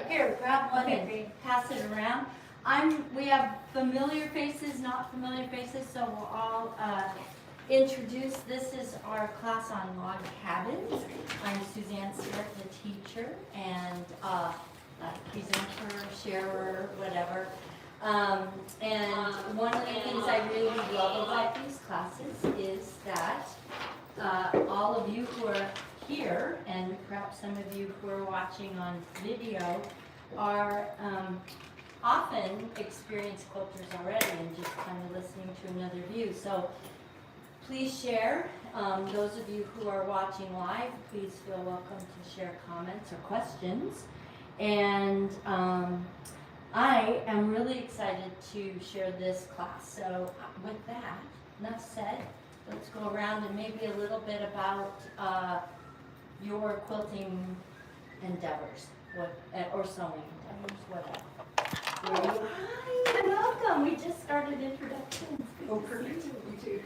here, grab one and pass it around. We have familiar faces, not familiar faces, so we'll all introduce. This is our class on log cabins. I'm Suzanne Sterrett, the teacher, and presenter, sharer, whatever. And one of the things I really love about these classes is that all of you who are here, and perhaps some of you who are watching on video, are often experienced quilters already and just kind of listening to another view. So please share. Those of you who are watching live, please feel welcome to share comments or questions. And I am really excited to share this class. So with that, enough said, let's go around and maybe a little bit about your quilting endeavors, or sewing endeavors, whatever. Hi, welcome. We just started introductions. Oh, perfect. You too.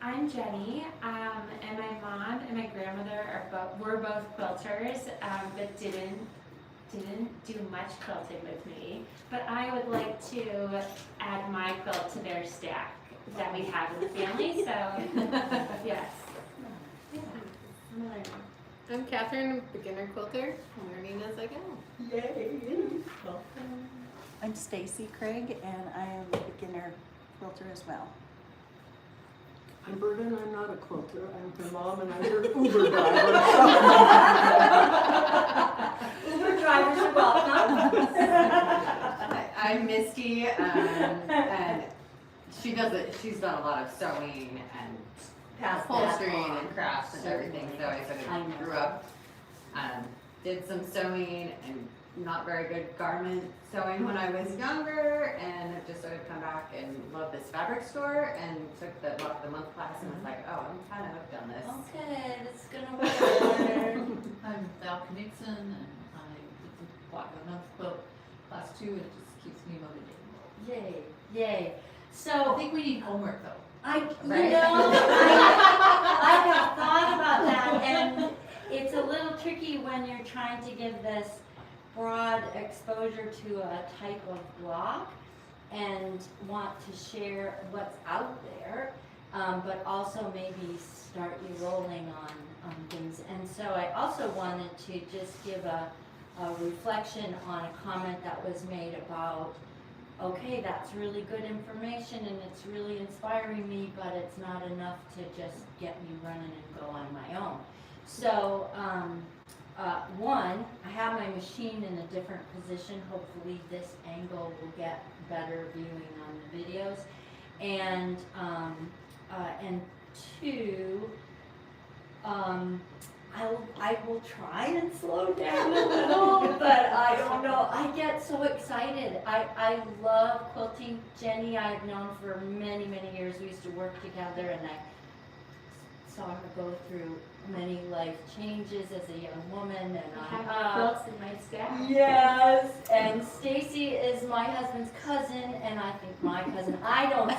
I'm Jenny, and my mom and my grandmother were both quilters, but didn't do much quilting with me. But I would like to add my quilt to their stack that we have in the family. So yes. I'm Catherine, beginner quilter, learning as I go. Yay. I'm Stacy Craig, and I am a beginner quilter as well. I'm Burden, I'm not a quilter, I'm her mom and I'm her Uber driver. Uber drivers are welcome. I'm Misty, and she's done a lot of sewing and upholstery and crafts and everything, so I sort of grew up, did some sewing and not very good garment sewing when I was younger, and I've just sort of come back and loved this fabric store and took the Lock of the Month class and was like, oh, I'm kind of hooked on this. Okay, this is gonna work. I'm Val Knudsen, and I did the Block of the Month quilt class 2, and it just keeps me motivated. Yay, yay. I So, think we need homework though. I Right. have thought about that, and it's a little tricky when you're trying to give this broad exposure to a type of block and want to share what's out there, but also maybe start you rolling on things. And so I also wanted to just give a reflection on a comment that was made about, okay, that's really good information and it's really inspiring me, but it's not enough to just get me running and go on my own. So, one, I have my machine in a different position. Hopefully this angle will get better viewing on the videos. And two, I will try and slow down a little, but I don't know. I get so excited. I love quilting. Jenny I've known for many, many years. We used to work together, and I saw her go through many life changes as a young woman. And I have quilts in my stack. yes, and Stacy is my husband's cousin, and I think my cousin. I don't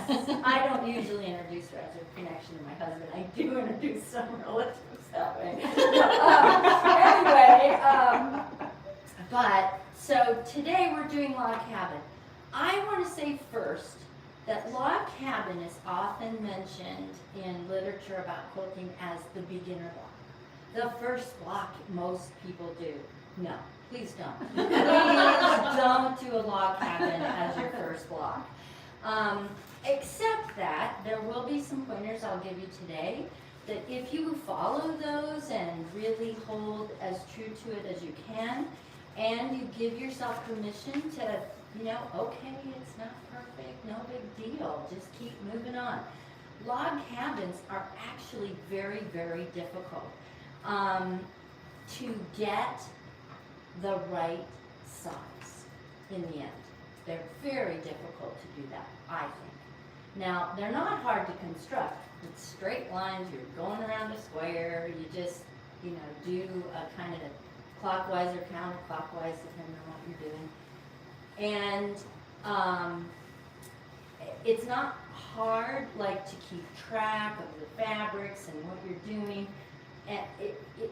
usually introduce her as a connection to my husband. I do introduce some relatives that way. Anyway, but so today we're doing log cabin. I want to say first that log cabin is often mentioned in literature about quilting as the beginner block. The first block most people do. No, please don't. Please don't do a log cabin as your first block. Except that there will be some pointers I'll give you today that if you follow those and really hold as true to it as you can, and you give yourself permission to, okay, it's not perfect, no big deal, just keep moving on. Log cabins are actually very, very difficult to get the right size in the end. They're very difficult to do that, I think. Now, they're not hard to construct. It's straight lines, you're going around a square, you just, do a kind of clockwise or counterclockwise depending on what you're doing. And it's not hard, like, to keep track of the fabrics and what you're doing.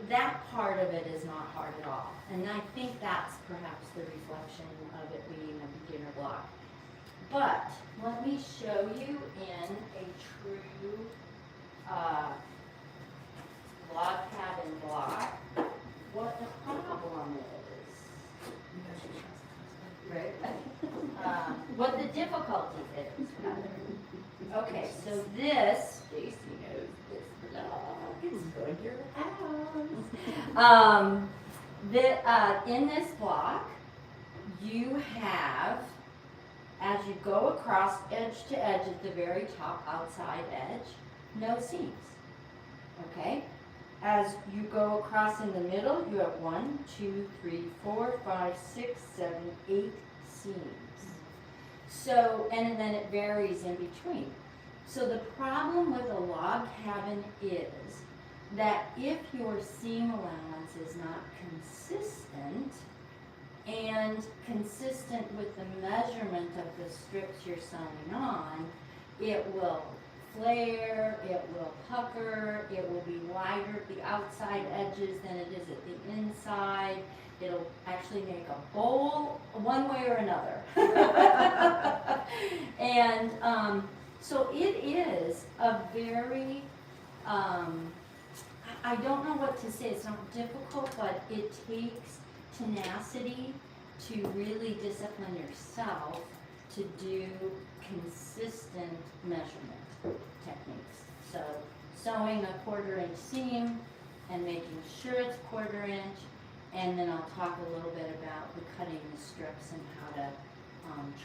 that part of it is not hard at all. And I think that's perhaps the reflection of it being a beginner block. But let me show you in a true log cabin block what the problem is. Right? What the difficulty is, rather. Okay, so this, Stacy knows this block is going your house. In this block, you have, as you go across edge to edge at the very top outside edge, no seams. Okay? As you go across in the middle, you have 1, 2, 3, 4, 5, 6, 7, 8 seams. So, and then it varies in between. So the problem with a log cabin is that if your seam allowance is not consistent and consistent with the measurement of the strips you're sewing on, it will flare, it will pucker, it will be wider at the outside edges than it is at the inside. It'll actually make a bowl one way or another. And so it is a very, I don't know what to say, it's not difficult, but it takes tenacity to really discipline yourself to do consistent measurement techniques. So sewing a 1/4 inch seam and making sure it's 1/4 inch, and then I'll talk a little bit about the cutting the strips and how to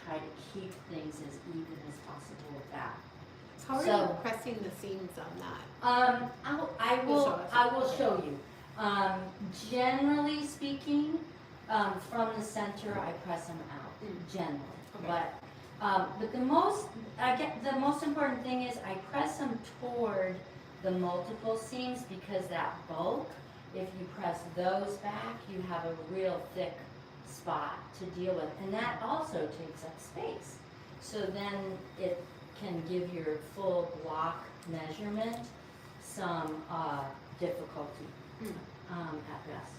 try to keep things as even as possible with that. How are So- you pressing the seams on that? I You'll show us. will show you. Generally speaking, from the center, I press them out, generally. Okay. But the most important thing is I press them toward the multiple seams, because that bulk, if you press those back, you have a real thick spot to deal with. And that also takes up space. So then it can give your full block measurement some difficulty at best.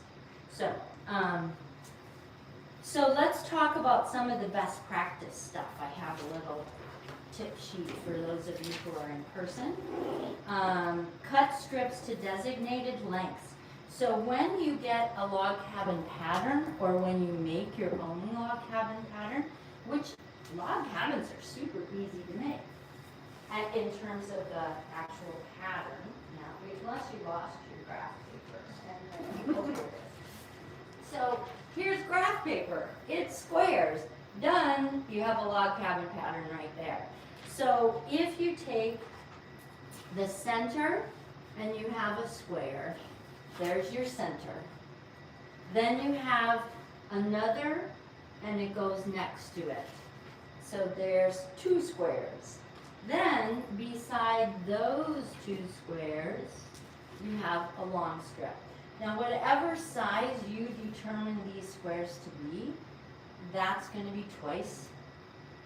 So let's talk about some of the best practice stuff. I have a little tip sheet for those of you who are in person. Cut strips to designated lengths. So when you get a log cabin pattern, or when you make your own log cabin pattern, which log cabins are super easy to make, and in terms of the actual pattern, now, unless you lost your graph paper. And then, so here's graph paper. It's squares. Done. You have a log cabin pattern right there. So if you take the center and you have a square, there's your center. Then you have another, and it goes next to it. So there's 2 squares. Then beside those 2 squares, you have a long strip. Now whatever size you determine these squares to be, that's going to be twice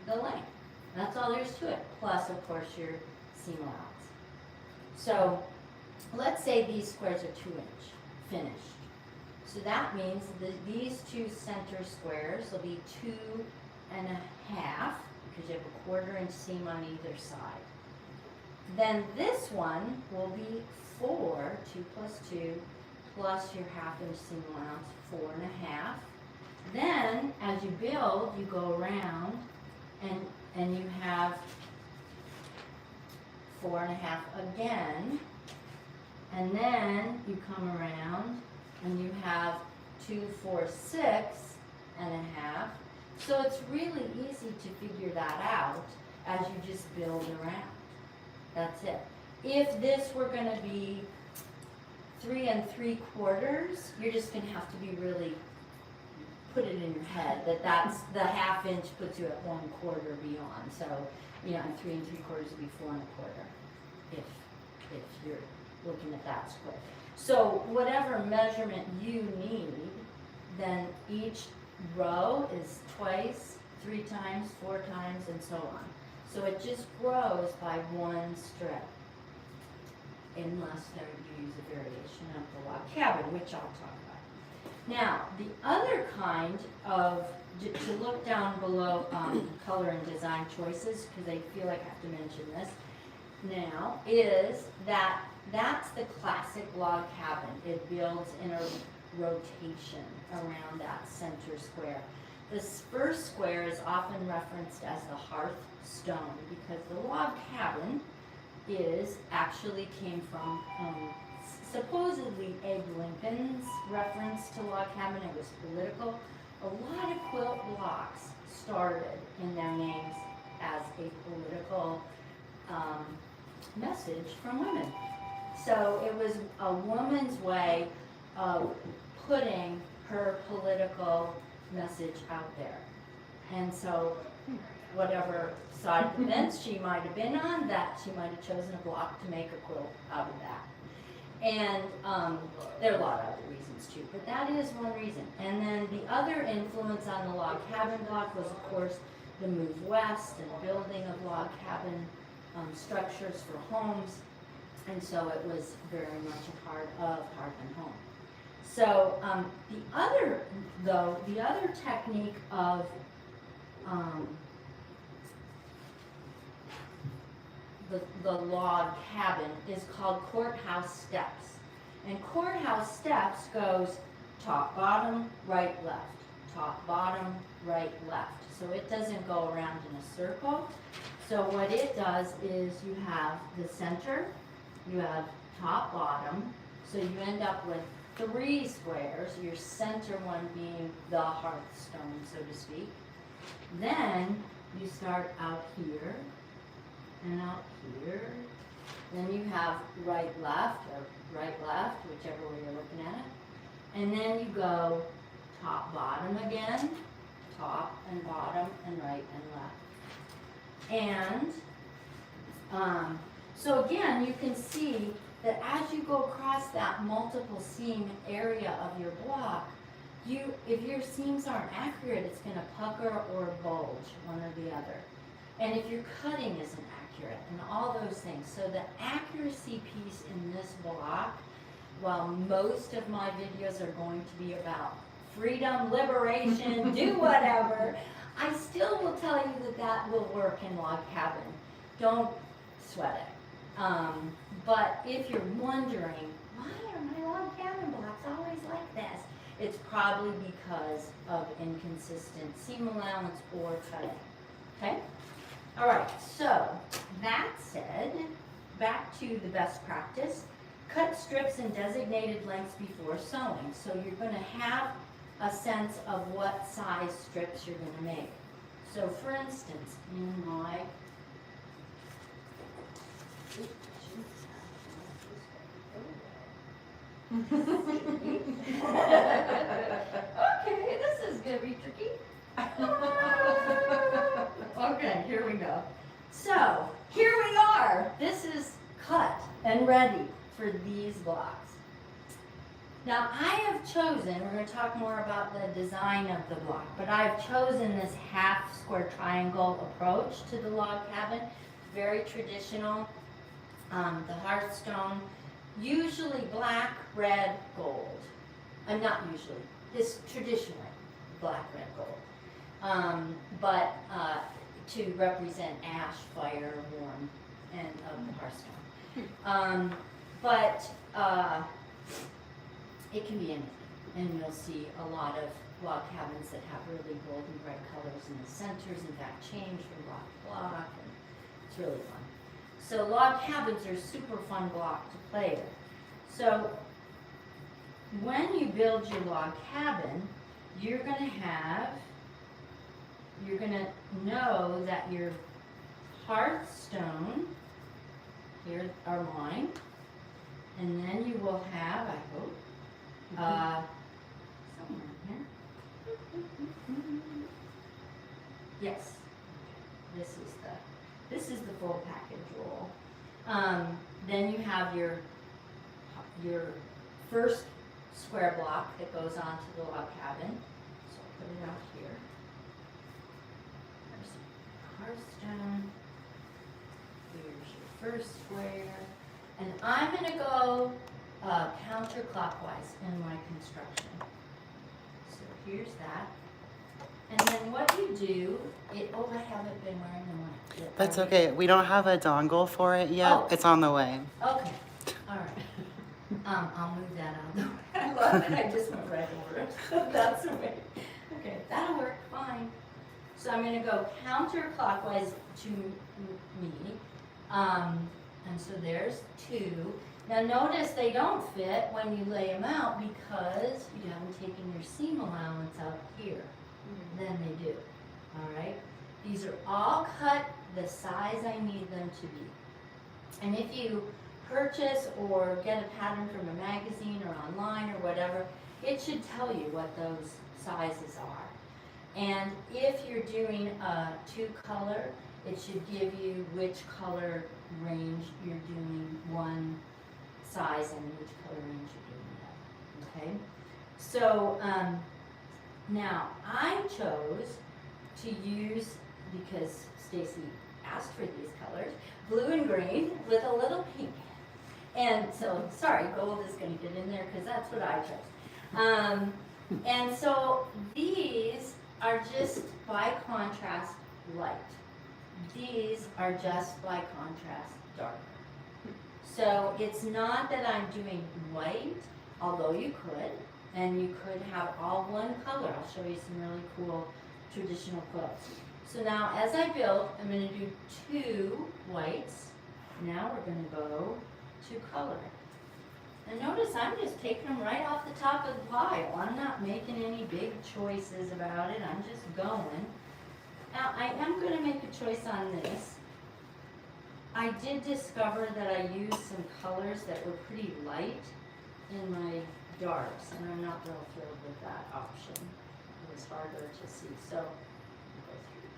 the length. That's all there is to it. Plus, of course, your seam allowance. So let's say these squares are 2 inch finished. So that means that these 2 center squares will be 2 1/2, because you have a 1/4 inch seam on either side. Then this one will be 4, 2 plus 2, plus your 1/2 inch seam allowance, 4 1/2. Then, as you build, you go around and you have 4 1/2 again, and then you come around and you have 2, 4, 6 1/2. So it's really easy to figure that out as you just build around. That's it. If this were going to be 3 3/4, you're just going to have to be really put it in your head that that's the 1/2 inch puts you at 1/4 beyond. So, and 3 3/4 would be 4 1/4 if you're looking at that square. So whatever measurement you need, then each row is twice, 3 times, 4 times, and so on. So it just grows by 1 strip. unless you use a variation of the log cabin, which I'll talk about. Now, the other kind of, to look down below color and design choices, because I feel like I have to mention this now, is that's the classic log cabin. It builds in a rotation around that center square. This first square is often referenced as the hearth stone because the log cabin actually came from supposedly Abe Lincoln's reference to log cabin. It was political. A lot of quilt blocks started in their names as a political message from women. So it was a woman's way of putting her political message out there. And so whatever side of the fence she might have been on, that she might have chosen a block to make a quilt out of that. And there are a lot of other reasons too, but that is one reason. And then the other influence on the log cabin block was, of course, the move west and building of log cabin structures for homes. And so it was very much a part of Hearth and Home. So the other technique of the log cabin is called courthouse steps. And courthouse steps goes top, bottom, right, left. Top, bottom, right, left. So it doesn't go around in a circle. So what it does is you have the center, you have top, bottom, so you end up with 3 squares, your center one being the hearthstone, so to speak. Then you start out here and out here. Then you have right, left, or right, left, whichever way you're looking at it. And then you go top, bottom again, top and bottom, and right and left. And so again, you can see that as you go across that multiple seam area of your block, if your seams aren't accurate, it's going to pucker or bulge, one or the other. And if your cutting isn't accurate, and all those things. So the accuracy piece in this block, while most of my videos are going to be about freedom, liberation, do whatever, I still will tell you that will work in log cabin. Don't sweat it. But if you're wondering, why are my log cabin blocks always like this? It's probably because of inconsistent seam allowance or cutting. Okay? All right, so that said, back to the best practice. Cut strips in designated lengths before sewing. So you're going to have a sense of what size strips you're going to make. So for instance, in my okay, this is going to be tricky. Okay, here we go. So, here we are. This is cut and ready for these blocks. Now, I have chosen, we're going to talk more about the design of the block, but I've chosen this half square triangle approach to the log cabin. Very traditional. The hearthstone, usually black, red, gold. Not usually, this traditionally black, red, gold. But to represent ash, fire, warmth, and of the hearthstone. But it can be anything, and you'll see a lot of log cabins that have really golden bright colors in the centers. In fact, change from block to block, and it's really fun. So log cabins are super fun block to play with. So when you build your log cabin, you're going to know that your hearthstone, here are mine, and then you will have, I hope, somewhere here. Yes, this is the full package roll. Then you have your first square block that goes onto the log cabin. So I'll put it out here. There's hearthstone. Here's your first square. And I'm gonna go counterclockwise in my construction. So here's that. And then what you do, I haven't been wearing them on it. That's okay. We don't have a dongle for it yet. Oh. It's on the way. Okay, all right. I'll move that out of the way. I love it, I just went right over it. That's the way. Okay, that'll work, fine. So I'm gonna go counterclockwise to me. And so there's 2. Now notice they don't fit when you lay them out because you haven't taken your seam allowance out here. Then they do, all right? These are all cut the size I need them to be. And if you purchase or get a pattern from a magazine or online or whatever, it should tell you what those sizes are. And if you're doing a 2-color, it should give you which color range you're doing one size and which color range you're doing that, okay? So now I chose to use, because Stacy asked for these colors, blue and green with a little pink. And so, sorry, gold is gonna get in there because that's what I chose. And so these are just by contrast light. These are just by contrast dark. So it's not that I'm doing white, although you could, and you could have all one color. I'll show you some really cool traditional quilts. So now as I build, I'm going to do 2 whites. Now we're going to go to color. And notice I'm just taking them right off the top of the pile. I'm not making any big choices about it. I'm just going. Now I am going to make a choice on this. I did discover that I used some colors that were pretty light in my darks, and I'm not real thrilled with that option. It was harder to see, so I'll go through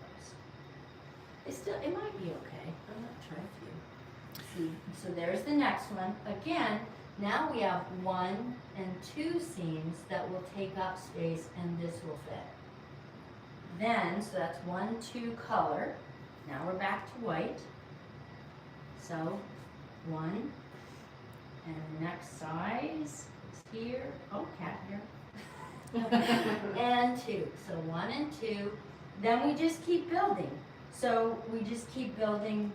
those. It might be okay. I'm not trying to. See, so there's the next one. Again, now we have 1 and 2 seams that will take up space, and this will fit. Then, so that's 1, 2 color. Now we're back to white. So 1, and the next size is here. Oh, cat here. And 2. So 1 and 2. Then we just keep building. So we just keep building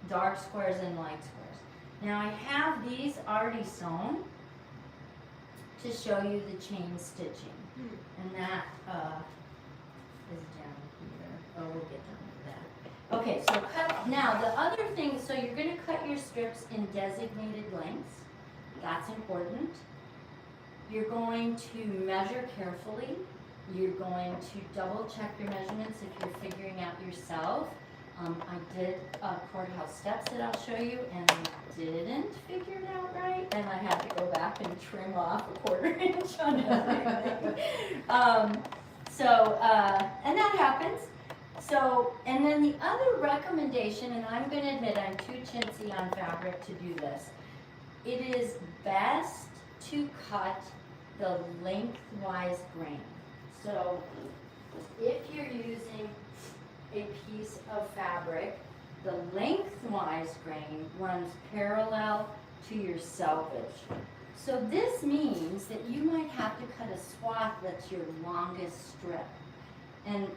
dark squares and light squares. Now I have these already sewn to show you the chain stitching. And that is down here. Oh, we'll get down to that. Okay, so cut. Now the other thing, so you're going to cut your strips in designated lengths. That's important. You're going to measure carefully. You're going to double check your measurements if you're figuring out yourself. I did courthouse steps that I'll show you, and I didn't figure it out right, and I had to go back and trim off a 1/4 inch on everything. And that happens. So, and then the other recommendation, and I'm going to admit I'm too chintzy on fabric to do this, it is best to cut the lengthwise grain. So, if you're using a piece of fabric, the lengthwise grain runs parallel to your selvage. So this means that you might have to cut a swath that's your longest strip. And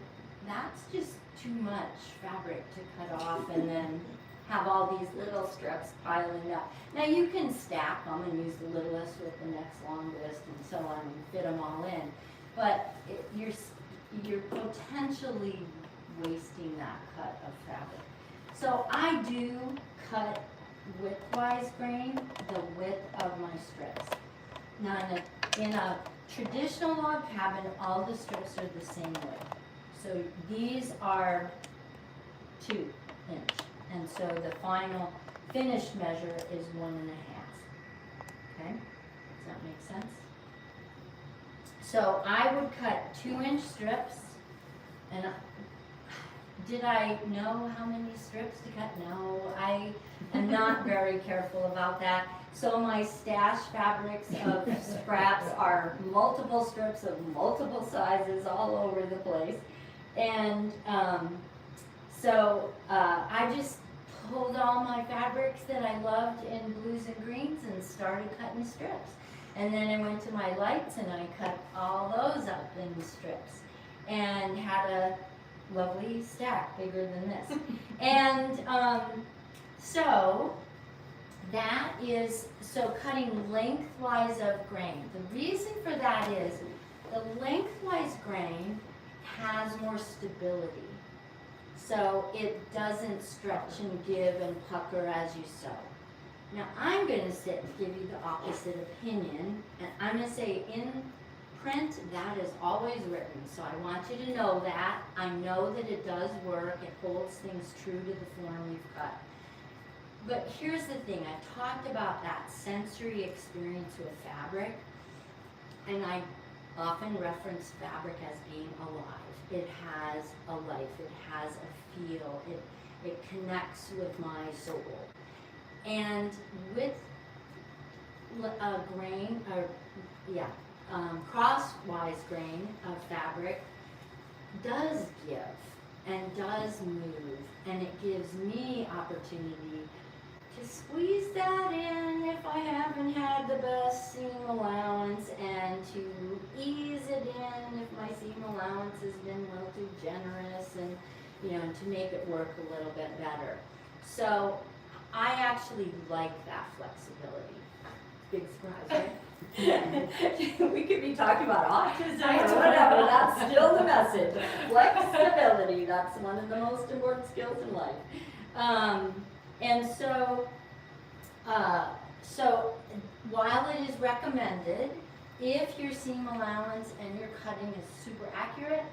that's just too much fabric to cut off and then have all these little strips piling up. Now you can stack them and use the littlest with the next longest and so on and fit them all in. But you're potentially wasting that cut of fabric. So I do cut widthwise grain, the width of my strips. Now in a traditional log cabin, all the strips are the same width. So these are 2 inch, and so the final finished measure is 1.5. Okay, does that make sense? So I would cut 2-inch strips, and did I know how many strips to cut? No, I am not very careful about that. So my stash fabrics of scraps are multiple strips of multiple sizes all over the place. And I just pulled all my fabrics that I loved in blues and greens and started cutting strips. And then I went to my lights and I cut all those up in strips and had a lovely stack bigger than this. And so that is, so cutting lengthwise of grain. The reason for that is the lengthwise grain has more stability. So it doesn't stretch and give and pucker as you sew. Now I'm going to sit and give you the opposite opinion, and I'm going to say in print that is always written. So I want you to know that. I know that it does work. It holds things true to the form you've cut. But here's the thing. I've talked about that sensory experience with fabric, and I often reference fabric as being alive. It has a life, it has a feel, it connects with my soul. And with a grain, crosswise grain of fabric does give and does move, and it gives me opportunity to squeeze that in if I haven't had the best seam allowance, and to ease it in if my seam allowance has been a little too generous, and to make it work a little bit better. So I actually like that flexibility. Big surprise, right? We could be talking about autism or whatever, that's still the message. Flexibility, that's one of the most important skills in life. And so while it is recommended, if your seam allowance and your cutting is super accurate,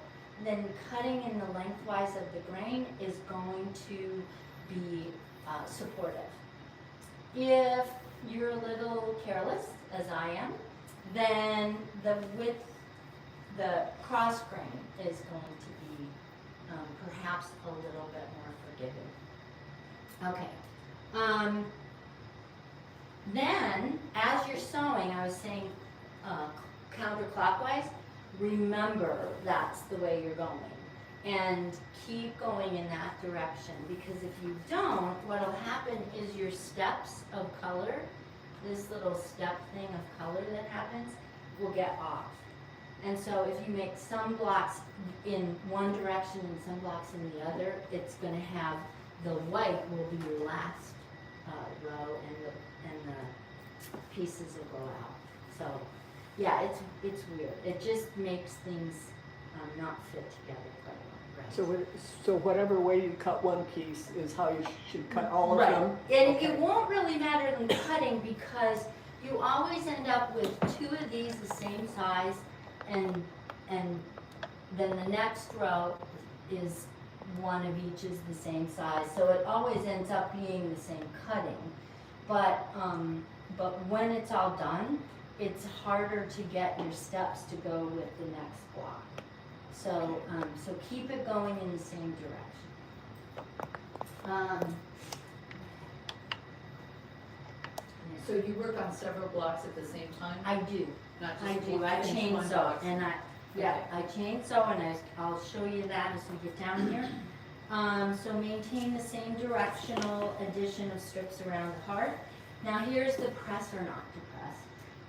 then cutting in the lengthwise of the grain is going to be supportive. If you're a little careless, as I am, then the cross grain is going to be perhaps a little bit more forgiving. Okay. Then, as you're sewing, I was saying counterclockwise, remember that's the way you're going. And keep going in that direction, because if you don't, what'll happen is your steps of color, this little step thing of color that happens, will get off. And so if you make some blocks in one direction and some blocks in the other, it's going to have the white will be your last row, and the pieces will go out. So yeah, it's weird. It just makes things not fit together quite well. Right. So whatever way you cut one piece is how you should cut all of them? And okay. It won't really matter in cutting, because you always end up with two of these the same size, and then the next row is one of each is the same size. So it always ends up being the same cutting. But when it's all done, it's harder to get your steps to go with the next block. So keep it going in the same direction. So you work on several blocks at the same time? I do. Not just I do. one- I finish chain one sew, box? and I chain sew, and I'll show you that as we get down here. So maintain the same directional addition of strips around the heart. Now here's the press or not to press.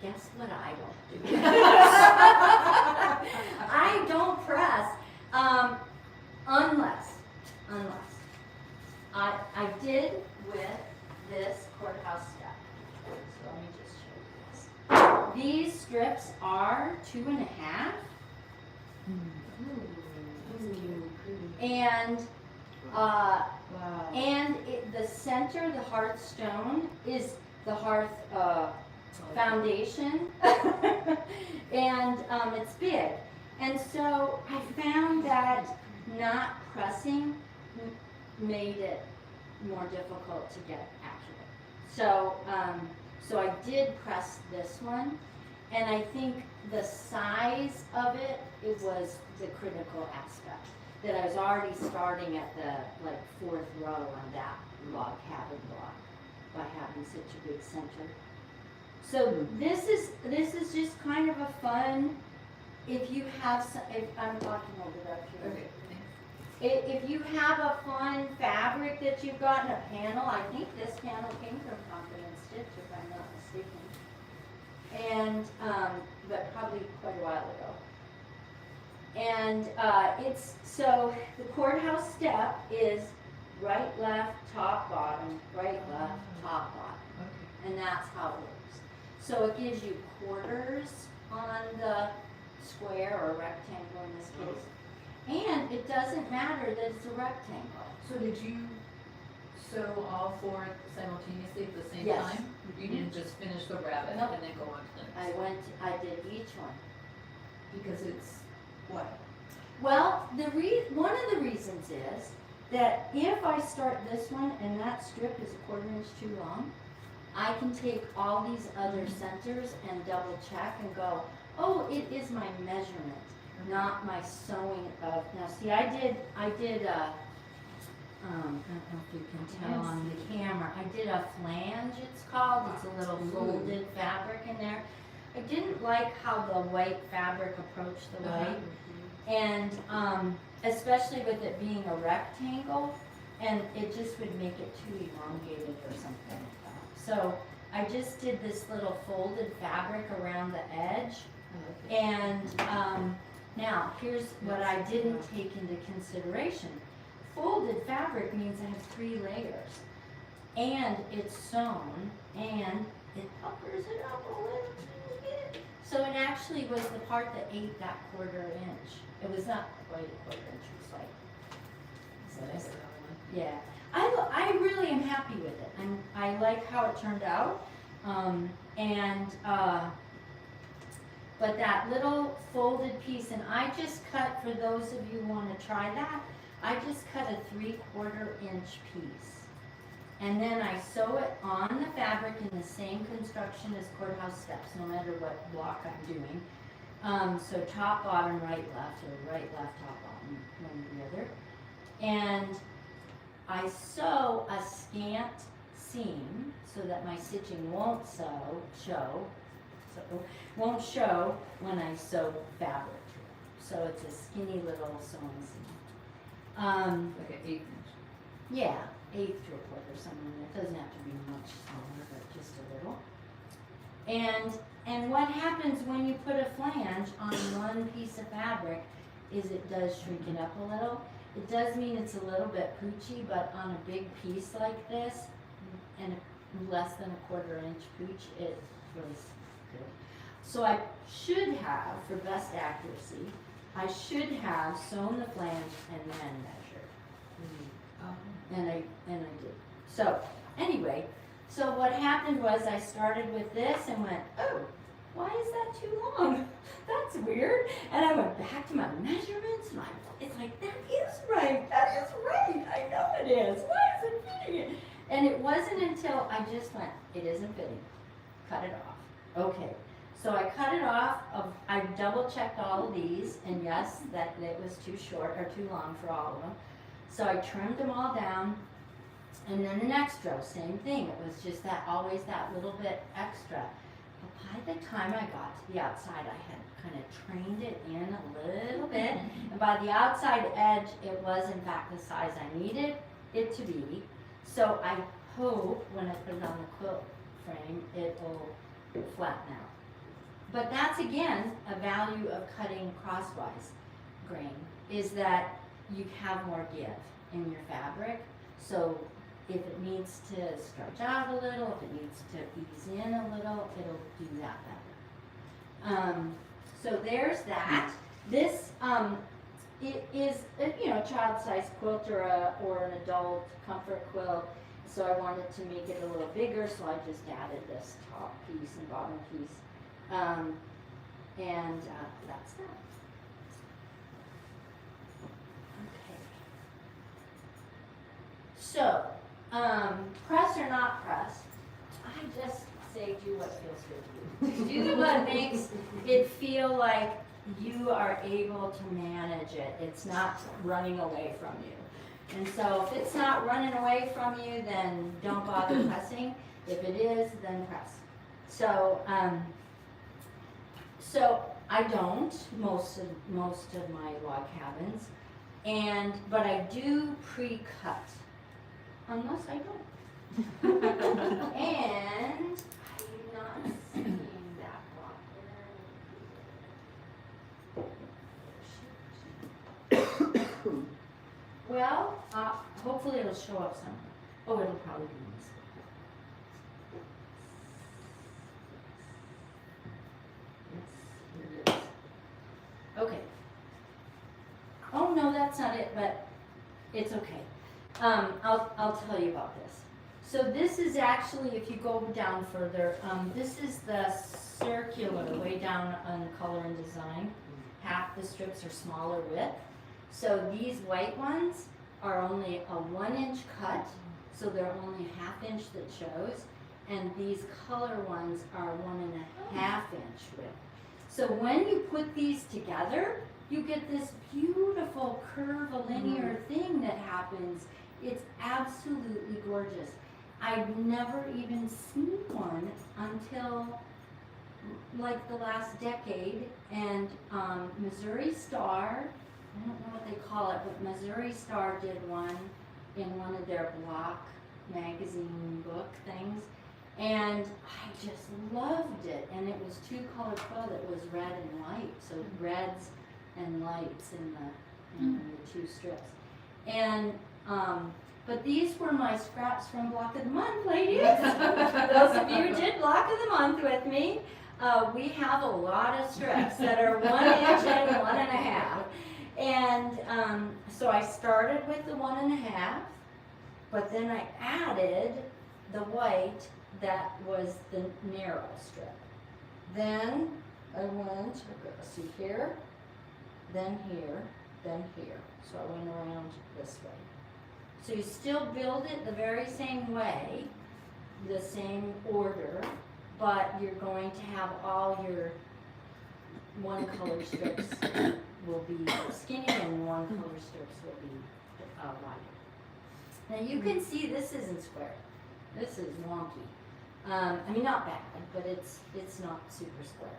Guess what I don't do? I don't press unless I did with this courthouse step. So let me just show you this. These strips are 2.5. And the center, the hearth stone, is the hearth foundation, and it's big. And so I found that not pressing made it more difficult to get accurate. So I did press this one, and I think the size of it was the critical aspect. That I was already starting at the fourth row on that log cabin block by having such a big center. So this is just kind of a fun, if you have some, if I'm talking over that here. Okay, If you have a fun fabric that you've got in a panel, I think this panel came from Confidence Stitch, if I'm not mistaken. And, but probably quite a while ago. And so the courthouse step is right, left, top, bottom, right, left, top, bottom. Okay. And that's how it works. So it gives you quarters on the square or rectangle in this case. And it doesn't matter that it's a rectangle. So did you sew all four simultaneously at the same Yes. time? You didn't just finish the rabbit Nope. and then go on to the next? I did each one. Because it's what? Well, one of the reasons is that if I start this one and that strip is a 1/4 inch too long, I can take all these other centers and double check and go, oh, it is my measurement, not my sewing of, now see, I did, I don't know if you can tell on the camera, I did a flange, it's called, it's a little folded fabric in there. I didn't like how the white fabric approached the white, and especially with it being a rectangle, and it just would make it too elongated or something like that. So I just did this little folded fabric around the edge, and now here's what I didn't take into consideration. Folded fabric means I have 3 layers, and it's sewn, and it puckers it up a little bit. So it actually was the part that ate that 1/4 inch. It was not quite a 1/4 inch, it was like, so yeah. I really am happy with it. I like how it turned out. But that little folded piece, and I just cut, for those of you who want to try that, I just cut a 3/4 inch piece. And then I sew it on the fabric in the same construction as courthouse steps, no matter what block I'm doing. So top, bottom, right, left, or right, left, top, bottom, one or the other. And I sew a scant seam so that my stitching won't show when I sew fabric. So it's a skinny little sewing seam. Like an 1/8 inch. Yeah, 1/8 to 1/4, something. It doesn't have to be much smaller, but just a little. And what happens when you put a flange on one piece of fabric is it does shrink it up a little. It does mean it's a little bit poochy, but on a big piece like this, and less than a 1/4 inch pooch, it was good. So I should have, for best accuracy, I should have sewn the flange and then measured. And I did. So anyway, so what happened was I started with this and went, oh, why is that too long? That's weird. And I went back to my measurements and it's like, that is right. I know it is. Why is it fitting it? And it wasn't until I just went, it isn't fitting. Cut it off. Okay. So I cut it off. I double checked all of these, and yes, that it was too short or too long for all of them. So I trimmed them all down, and then the next row, same thing. It was just always that little bit extra. But by the time I got to the outside, I had kind of trained it in a little bit, and by the outside edge, it was in fact the size I needed it to be. So I hope when I put it on the quilt frame, it will flatten out. But that's again a value of cutting crosswise grain, is that you have more give in your fabric. So if it needs to stretch out a little, if it needs to ease in a little, it'll do that better. So there's that. This it is a child-sized quilt or an adult comfort quilt. So I wanted to make it a little bigger, so I just added this top piece and bottom piece. That's that. Okay. So, press or not press, I just saved you what feels good to you. Do what makes it feel like you are able to manage it. It's not running away from you. And so if it's not running away from you, then don't bother pressing. If it is, then press. So I don't most of my log cabins, but I do pre-cut, unless I don't. And I'm not seeing that block. Well, hopefully it'll show up somewhere. Oh, it'll probably be in this. Yes, here it is. Okay. Oh, no, that's not it, but it's okay. I'll tell you about this. So this is actually, if you go down further, this is the circular way down on color and design. Half the strips are smaller width. So these white ones are only a 1-inch cut, so they're only a 1/2 inch that shows. And these color ones are 1.5 inch width. So when you put these together, you get this beautiful curvilinear thing that happens. It's absolutely gorgeous. I've never even seen one until like the last decade, and Missouri Star, I don't know what they call it, but Missouri Star did one in one of their block magazine book things, and I just loved it. And it was 2-color quilt. It was red and white, so reds and lights in the 2 strips. And but these were my scraps from Block of the Month, ladies. Those of you who did Block of the Month with me, we have a lot of strips that are 1 inch and 1.5. And so I started with the 1.5, but then I added the white that was the narrow strip. Then I went, let's see here, then here, then here. So I went around this way. So you still build it the very same way, the same order, but you're going to have all your 1-color strips will be skinny and 1-color strips will be wider. Now you can see this isn't square. This is wonky. I mean, not bad, but it's not super square.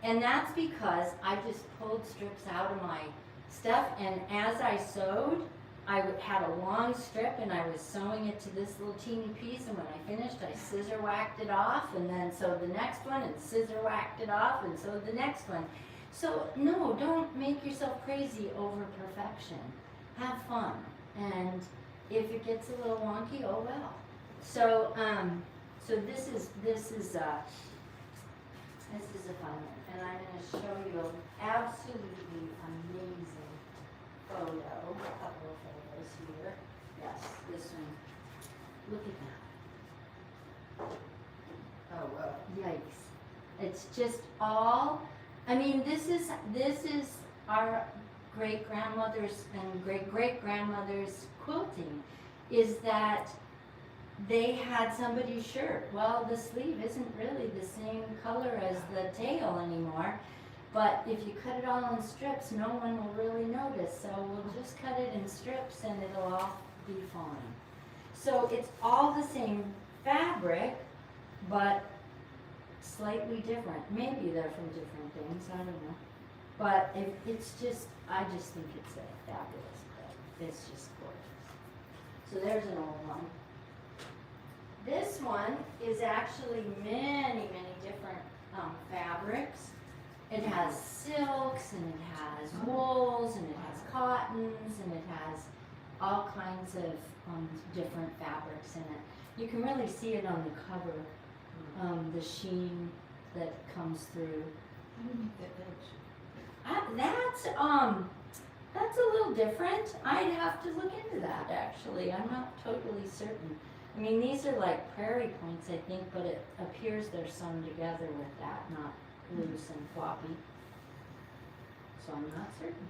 And that's because I just pulled strips out of my stuff, and as I sewed, I had a long strip and I was sewing it to this little teeny piece, and when I finished I scissor whacked it off and then sewed the next one and scissor whacked it off and sewed the next one. So no, don't make yourself crazy over perfection. Have fun, and if it gets a little wonky, oh well. So so this is a fun one, and I'm going to show you an absolutely amazing photo, a couple of photos here. Yes, this one. Look at that. Oh, wow. Yikes. It's just all, I mean, this is our great-grandmother's and great-great-grandmother's quilting, is that they had somebody's shirt. Well, the sleeve isn't really the same color as the tail anymore, but if you cut it all in strips, no one will really notice. So we'll just cut it in strips and it'll all be fine. So it's all the same fabric, but slightly different. Maybe they're from different things, I don't know. But it's just, I just think it's a fabulous quilt. It's just gorgeous. So there's an old one. This one is actually many, many different fabrics. It has silks, and it has wools, and it has cottons, and it has all kinds of different fabrics in it. You can really see it on the cover, the sheen that comes through. How do you make that edge? That's a little different. I'd have to look into that, actually. I'm not totally certain. I mean, these are like prairie points, I think, but it appears they're sewn together with that, not loose and floppy. So I'm not certain.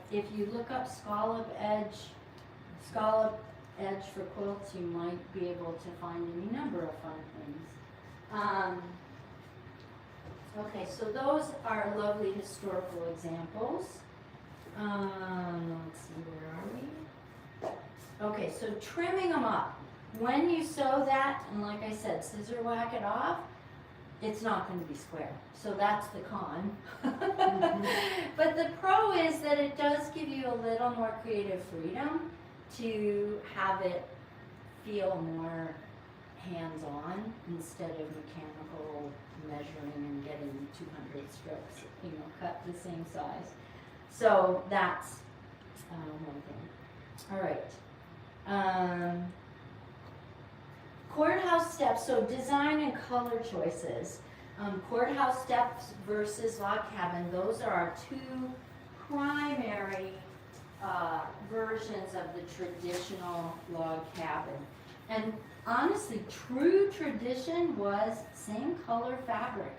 If you look up scallop edge for quilts, you might be able to find any number of fun things. Okay, so those are lovely historical examples. Let's see, where are we? Okay, so trimming them up. When you sew that, and like I said, scissor whack it off, it's not gonna be square. So that's the con. But the pro is that it does give you a little more creative freedom to have it feel more hands-on instead of mechanical measuring and getting 200 strips, cut the same size. So that's one thing. All right. Courthouse steps, so design and color choices. Courthouse steps versus log cabin, those are our two primary versions of the traditional log cabin. And honestly, true tradition was same color fabric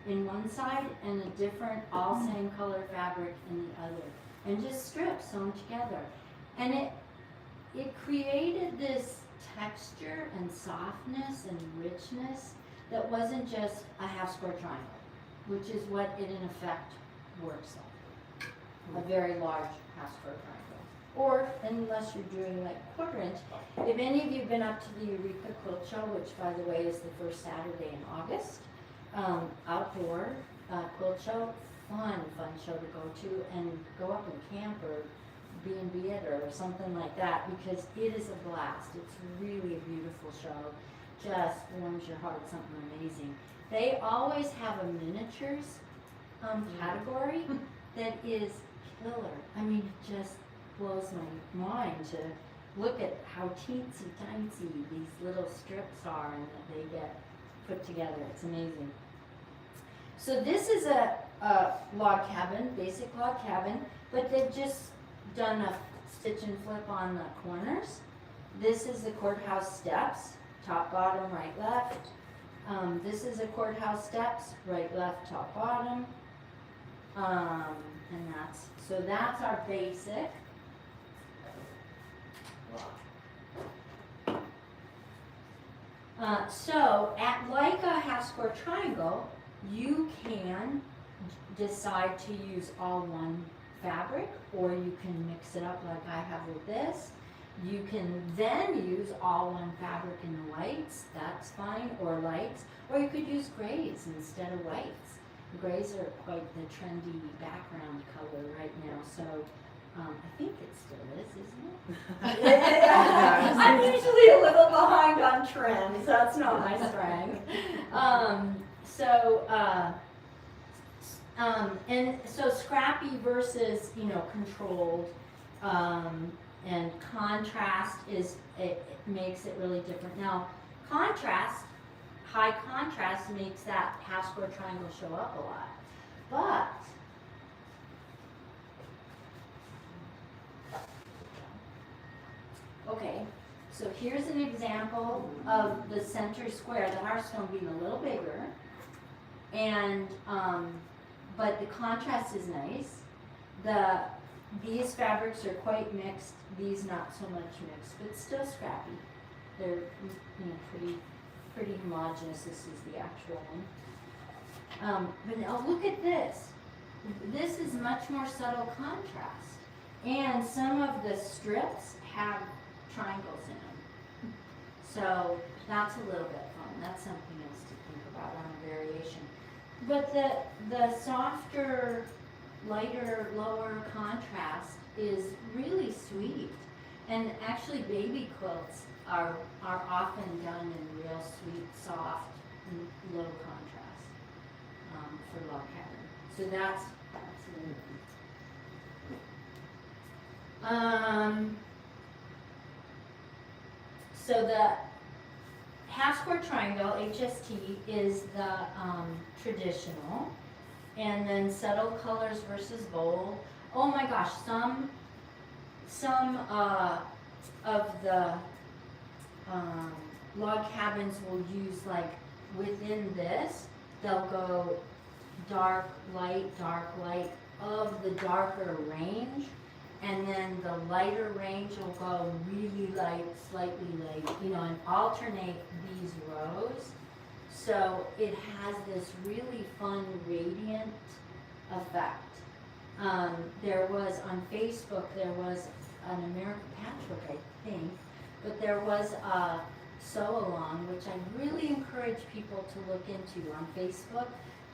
in one side and a different all same color fabric in the other. And just strips sewn together. And it created this texture and softness and richness that wasn't just a half square triangle, which is what it in effect works like. A very large half square triangle. Or unless you're doing like quarter inch. If any of you have been up to the Eureka Quilt Show, which by the way is the first Saturday in August, outdoor quilt show, fun show to go to, and go up and camp or B&B it or something like that, because it is a blast. It's really a beautiful show. Just warms your heart, something amazing. They always have a miniatures category that is killer. I mean, it just blows my mind to look at how teensy tiny these little strips are and that they get put together. It's amazing. So this is a log cabin, basic log cabin, but they've just done a stitch and flip on the corners. This is the courthouse steps, top, bottom, right, left. This is a courthouse steps, right, left, top, bottom. And that's our basic. So like a half square triangle, you can decide to use all one fabric, or you can mix it up like I have with this. You can then use all one fabric in the whites, that's fine, or lights, or you could use grays instead of whites. Grays are quite the trendy background color right now, so I think it still is, isn't it? I'm usually a little behind on trends, that's not my strength. And so scrappy versus, controlled, and contrast it makes it really different. Now, high contrast makes that half square triangle show up a lot. But, okay, so here's an example of the center square, the hearthstone being a little bigger, and, but the contrast is nice. These fabrics are quite mixed, these not so much mixed, but still scrappy. They're pretty homogeneous. This is the actual one. But now look at this. This is much more subtle contrast. And some of the strips have triangles in them. So that's a little bit fun. That's something else to think about on a variation. But the softer, lighter, lower contrast is really sweet. And actually baby quilts are often done in real sweet, soft, and low contrast for log cabin. So that's so the half square triangle, HST, is the traditional. And then subtle colors versus bold. Oh my gosh, some of the log cabins will use, like, within this, they'll go dark, light of the darker range, and then the lighter range will go really light, slightly light, and alternate these rows. So it has this really fun radiant effect. There was on Facebook, there was an American Patchwork, I think, but there was a sew along, which I really encourage people to look into on Facebook.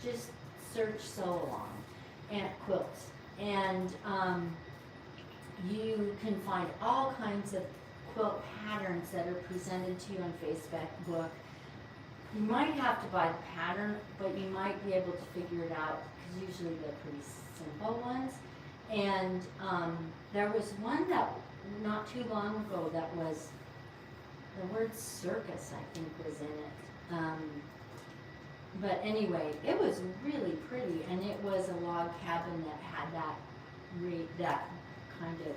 Just search sew along and quilts, and you can find all kinds of quilt patterns that are presented to you on Facebook. You might have to buy the pattern, but you might be able to figure it out because usually they're pretty simple ones. And there was one that not too long ago that was, the word circus I think was in it. But anyway, it was really pretty, and it was a log cabin that had that kind of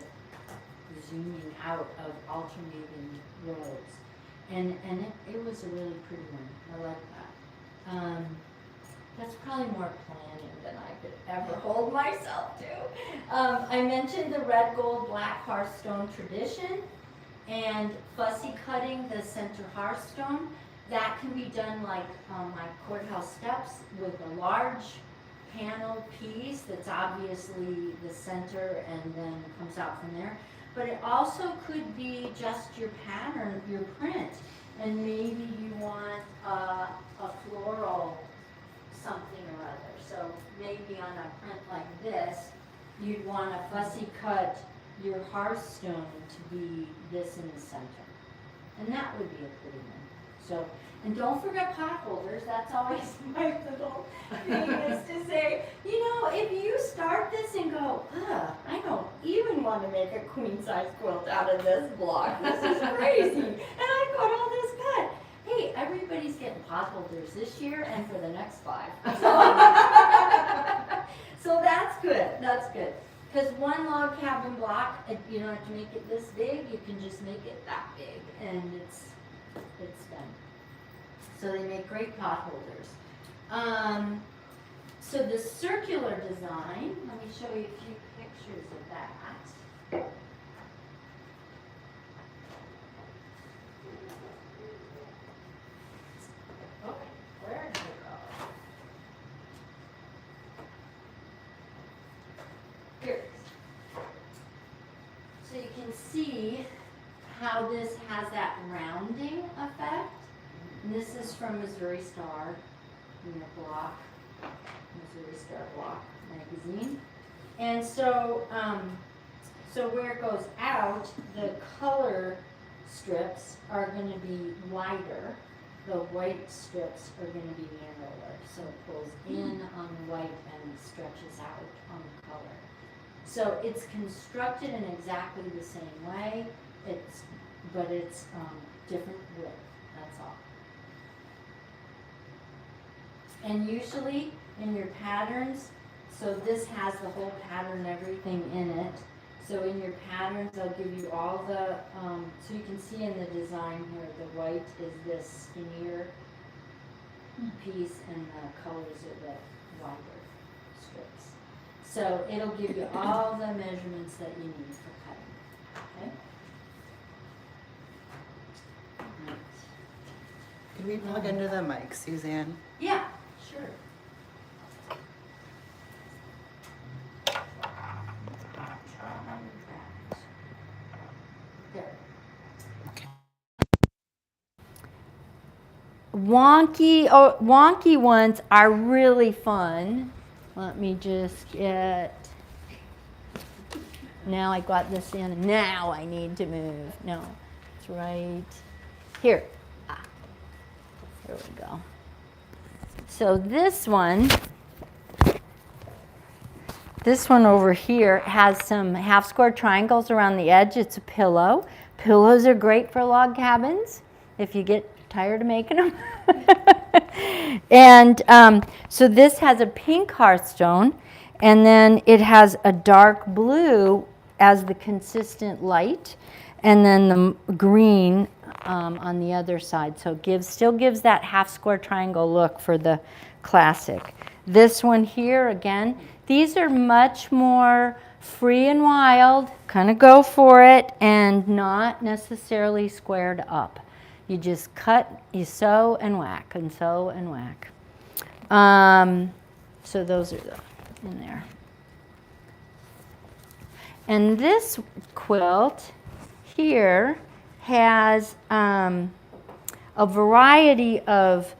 zooming out of alternating rows. And it was a really pretty one. I like that. That's probably more planning than I could ever hold myself to. I mentioned the red, gold, black hearthstone tradition and fussy cutting the center hearthstone. That can be done like my courthouse steps with a large panel piece that's obviously the center and then comes out from there. But it also could be just your pattern, your print, and maybe you want a floral something or other. So maybe on a print like this, you'd want to fussy cut your hearthstone to be this in the center. And that would be a pretty one. So, and don't forget pot holders. That's always my little thing is to say, you know, if you start this and go, ugh, I don't even want to make a queen size quilt out of this block. This is crazy. And I've got all this cut. Hey, everybody's getting pot holders this year and for the next 5. So that's good. That's good. Because one log cabin block, you don't have to make it this big. You can just make it that big, and it's done. So they make great pot holders. So the circular design, let me show you a few pictures of that. Okay, where did it go? Here it is. So you can see how this has that rounding effect. And this is from Missouri Star, in their block, Missouri Star Block magazine. And so, so where it goes out, the color strips are going to be wider. The white strips are going to be narrower. So it pulls in on the white and stretches out on the color. So it's constructed in exactly the same way. But it's different width. That's all. And usually in your patterns, so this has the whole pattern, everything in it. So in your patterns, they'll give you all the, so you can see in the design here, the white is this skinnier piece and the colors are the wider strips. So it'll give you all the measurements that you need for cutting, okay? Right. Could we plug into the mic, Suzanne? Yeah, sure. There. Wonky ones are really fun. Let me just get, now I got this in, now I need to move. No, it's right here. There we go. So this one over here has some half square triangles around the edge. It's a pillow. Pillows are great for log cabins if you get tired of making them. And so this has a pink hearthstone, and then it has a dark blue as the consistent light, and then the green on the other side. So it still gives that half square triangle look for the classic. This one here, again, these are much more free and wild, kind of go for it, and not necessarily squared up. You just cut, you sew and whack, and sew and whack. So those are in there. And this quilt here has a variety of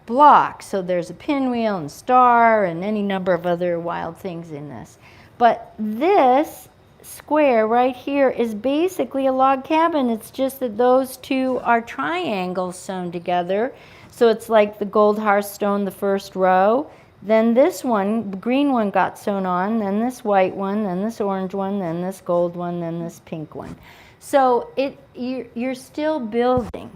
blocks. So there's a pinwheel and star and any number of other wild things in this. But this square right here is basically a log cabin. It's just that those two are triangles sewn together. So it's like the gold hearthstone, the first row. Then this one, the green one, got sewn on, then this white one, then this orange one, then this gold one, then this pink one. So you're still building.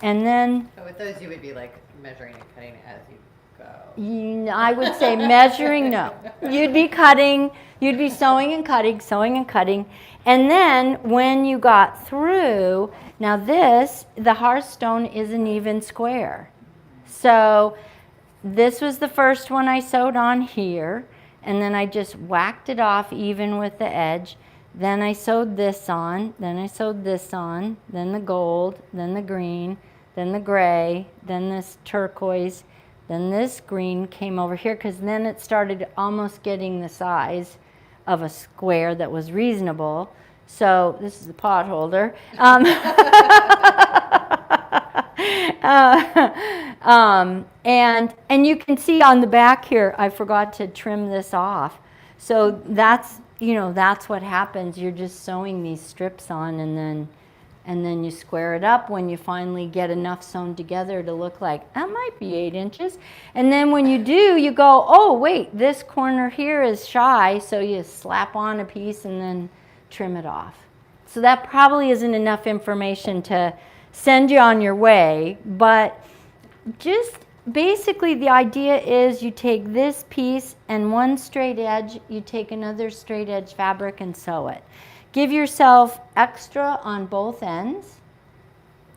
And then So with those, you would be like measuring and cutting as you go. I would say measuring, no. You'd be cutting, you'd be sewing and cutting, sewing and cutting. And then when you got through, now this, the hearthstone is an even square. So this was the first one I sewed on here, and then I just whacked it off even with the edge. Then I sewed this on, then I sewed this on, then the gold, then the green, then the gray, then this turquoise, then this green came over here, because then it started almost getting the size of a square that was reasonable. So this is the pot holder. And you can see on the back here, I forgot to trim this off. So that's, that's what happens. You're just sewing these strips on, and then you square it up when you finally get enough sewn together to look like, that might be 8 inches. And then when you do, you go, oh, wait, this corner here is shy. So you slap on a piece and then trim it off. So that probably isn't enough information to send you on your way, but just basically the idea is you take this piece and one straight edge, you take another straight edge fabric and sew it. Give yourself extra on both ends,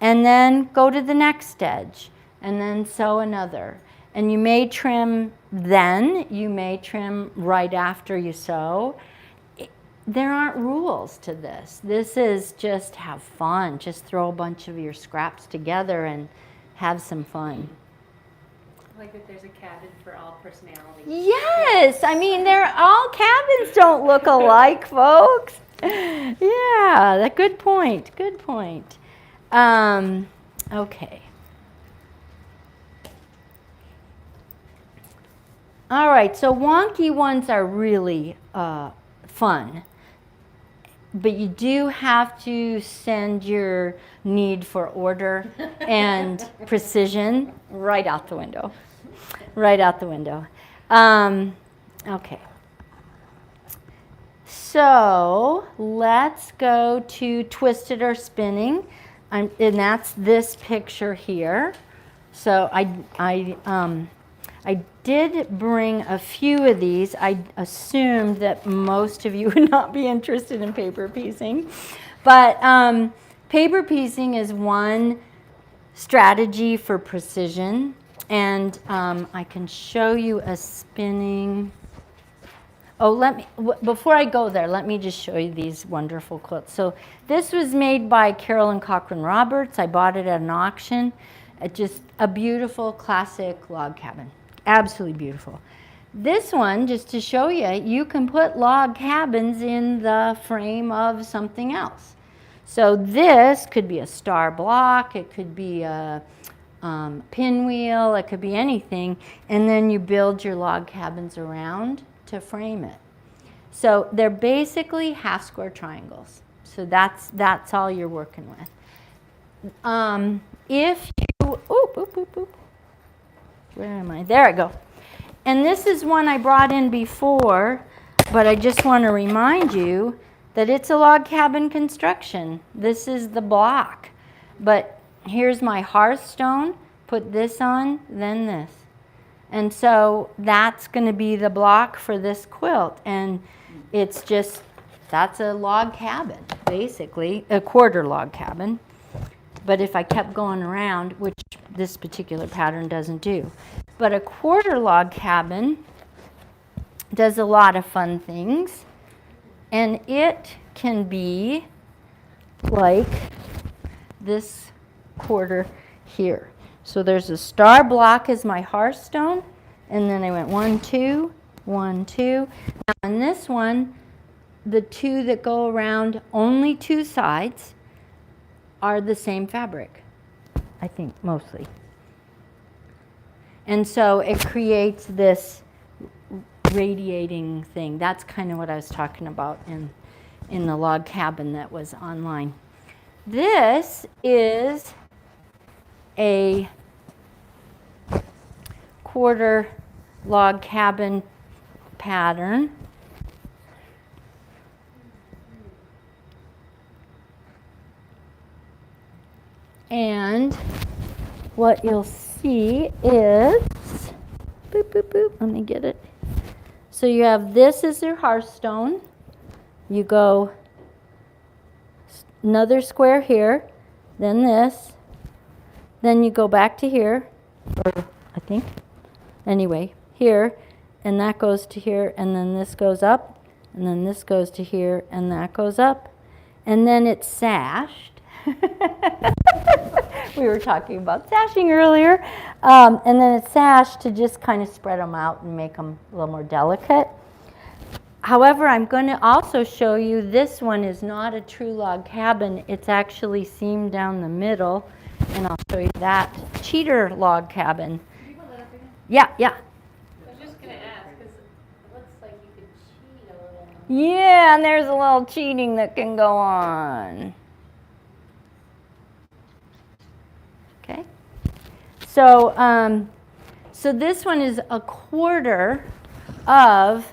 and then go to the next edge, and then sew another. And you may trim then, you may trim right after you sew. There aren't rules to this. This is just have fun. Just throw a bunch of your scraps together and have some fun. Like that there's a cabin for all personalities. Yes, I mean, all cabins don't look alike, folks. Yeah, good point, good point. Okay. All right, so wonky ones are really fun. But you do have to send your need for order and precision right out the window. Right out the window. Okay. So let's go to twisted or spinning. And that's this picture here. So I did bring a few of these. I assumed that most of you would not be interested in paper piecing. But paper piecing is one strategy for precision. And I can show you a spinning. Oh, before I go there, let me just show you these wonderful quilts. So this was made by Carolyn Cochran Roberts. I bought it at an auction. Just a beautiful classic log cabin. Absolutely beautiful. This one, just to show you, you can put log cabins in the frame of something else. So this could be a star block, it could be a pinwheel, it could be anything, and then you build your log cabins around to frame it. So they're basically half square triangles. So that's all you're working with. If you, where am I? There I go. And this is one I brought in before, but I just want to remind you that it's a log cabin construction. This is the block. But here's my hearthstone. Put this on, then this. And so that's going to be the block for this quilt. And it's just, that's a log cabin, basically, a quarter log cabin. But if I kept going around, which this particular pattern doesn't do. But a quarter log cabin does a lot of fun things. And it can be like this quarter here. So there's a star block as my hearthstone. And then I went 1, 2, 1, 2. Now on this one, the two that go around only two sides are the same fabric. I think, mostly. And so it creates this radiating thing. That's kind of what I was talking about in the log cabin that was online. This is a quarter log cabin pattern. And what you'll see is, boop, boop, boop, let me get it. So you have this is your hearthstone. You go another square here, then this, then you go back to here, or I think, anyway, here, and that goes to here, and then this goes up, and then this goes to here, and that goes up, and then it's sashed. We were talking about sashing earlier. And then it's sashed to just kind of spread them out and make them a little more delicate. However, I'm going to also show you this one is not a true log cabin. It's actually seamed down the middle. And I'll show you that cheater log cabin. Can you hold that up again? Yeah, yeah. I was just gonna ask, because it looks like you could cheat a little. Yeah, and there's a little cheating that can go on. Okay. So, so this one is a quarter of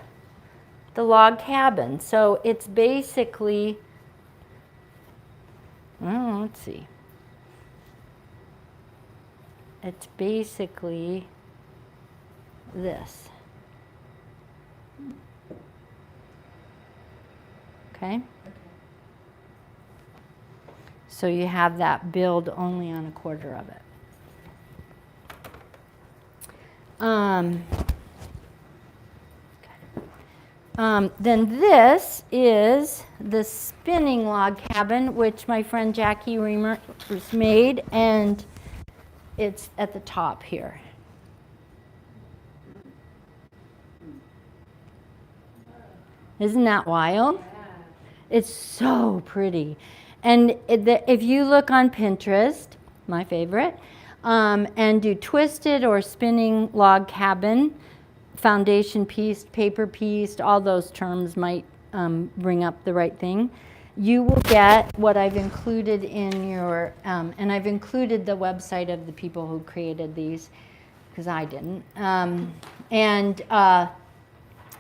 the log cabin. So it's basically, well, let's see. It's basically this. Okay? So you have that build only on a quarter of it. Then this is the spinning log cabin, which my friend Jackie Reamer made, and it's at the top here. Isn't that wild? It's so pretty. And if you look on Pinterest, my favorite, and do twisted or spinning log cabin, foundation pieced, paper pieced, all those terms might bring up the right thing, you will get what I've included in your, and I've included the website of the people who created these, because I didn't.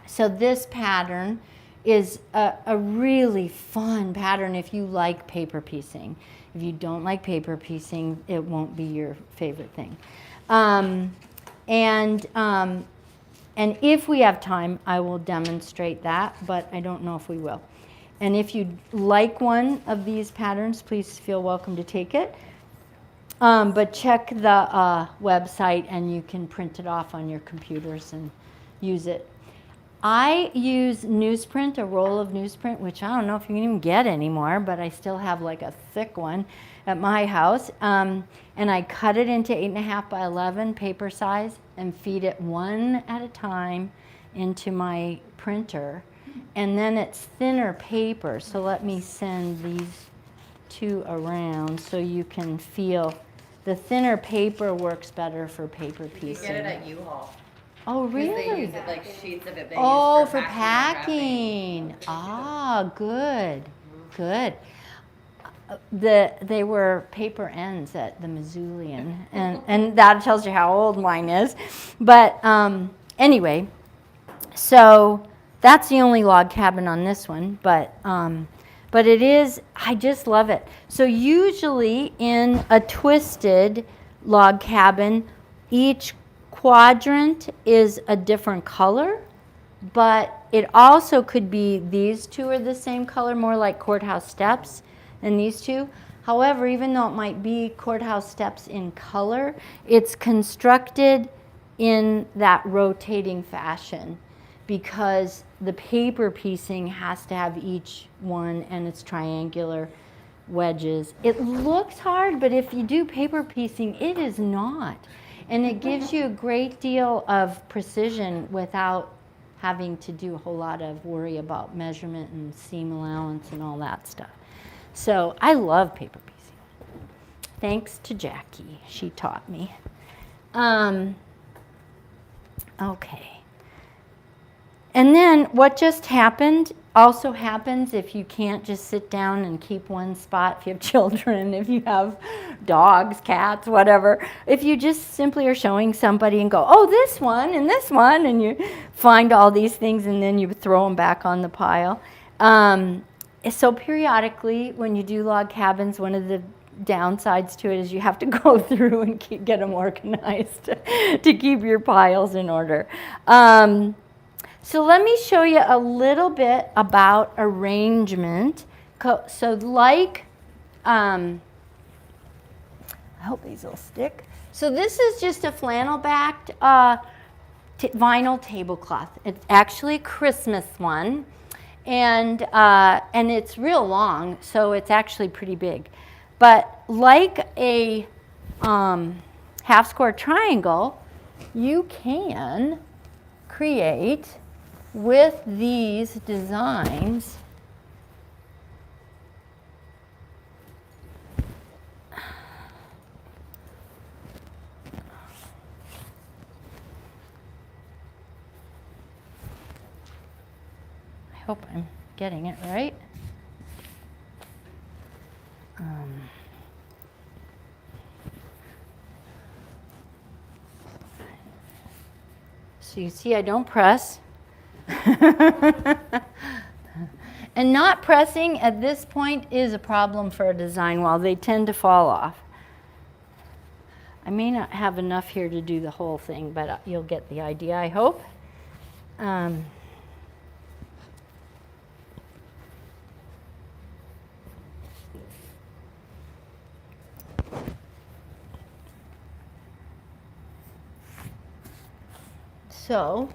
So this pattern is a really fun pattern if you like paper piecing. If you don't like paper piecing, it won't be your favorite thing. And if we have time, I will demonstrate that, but I don't know if we will. And if you like one of these patterns, please feel welcome to take it. But check the website and you can print it off on your computers and use it. I use newsprint, a roll of newsprint, which I don't know if you can even get anymore, but I still have like a thick one at my house. And I cut it into 8.5 by 11 paper size and feed it one at a time into my printer. And then it's thinner paper, so let me send these two around so you can feel. The thinner paper works better for paper piecing. You get it at U-Haul. Oh, really? Because they use it like sheets of it. They Oh, use for packing. packing. Ah, good, good. They were paper ends at the Missoulian, and that tells you how old mine is. But anyway, so that's the only log cabin on this one, but it is, I just love it. So usually in a twisted log cabin, each quadrant is a different color, but it also could be these two are the same color, more like courthouse steps than these two. However, even though it might be courthouse steps in color, it's constructed in that rotating fashion because the paper piecing has to have each one and it's triangular wedges. It looks hard, but if you do paper piecing, it is not. And it gives you a great deal of precision without having to do a whole lot of worry about measurement and seam allowance and all that stuff. So I love paper piecing. Thanks to Jackie, she taught me. Okay. And then what just happened also happens if you can't just sit down and keep one spot, if you have children, if you have dogs, cats, whatever. If you just simply are showing somebody and go, oh, this one, and you find all these things and then you throw them back on the pile. So periodically, when you do log cabins, one of the downsides to it is you have to go through and get them organized to keep your piles in order. So let me show you a little bit about arrangement. So like, I hope these will stick. So this is just a flannel-backed vinyl tablecloth. It's actually a Christmas one, and it's real long, so it's actually pretty big. But like a half-square triangle, you can create with these designs I hope I'm getting it right. So you see I don't press. And not pressing at this point is a problem for a design wall. They tend to fall off. I may not have enough here to do the whole thing, but you'll get the idea, I hope. So,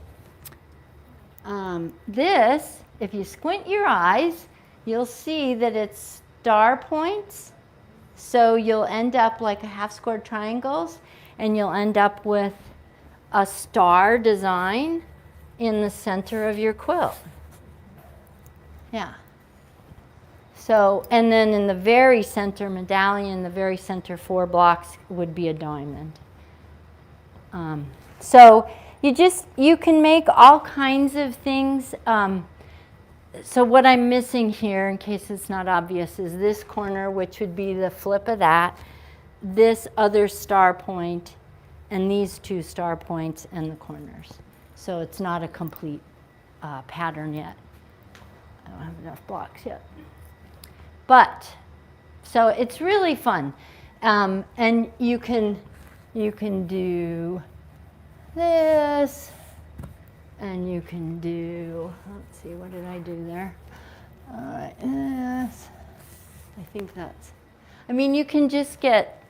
this, if you squint your eyes, you'll see that it's star points. So you'll end up like a half-square triangles, and you'll end up with a star design in the center of your quilt. Yeah. So, and then in the very center medallion, the very center 4 blocks would be a diamond. So you can make all kinds of things. So what I'm missing here, in case it's not obvious, is this corner, which would be the flip of that, this other star point, and these 2 star points and the corners. So it's not a complete pattern yet. I don't have enough blocks yet. But, so it's really fun. And you can do this, and you can do, let's see, what did I do there? This, I think that's, I mean, you can just get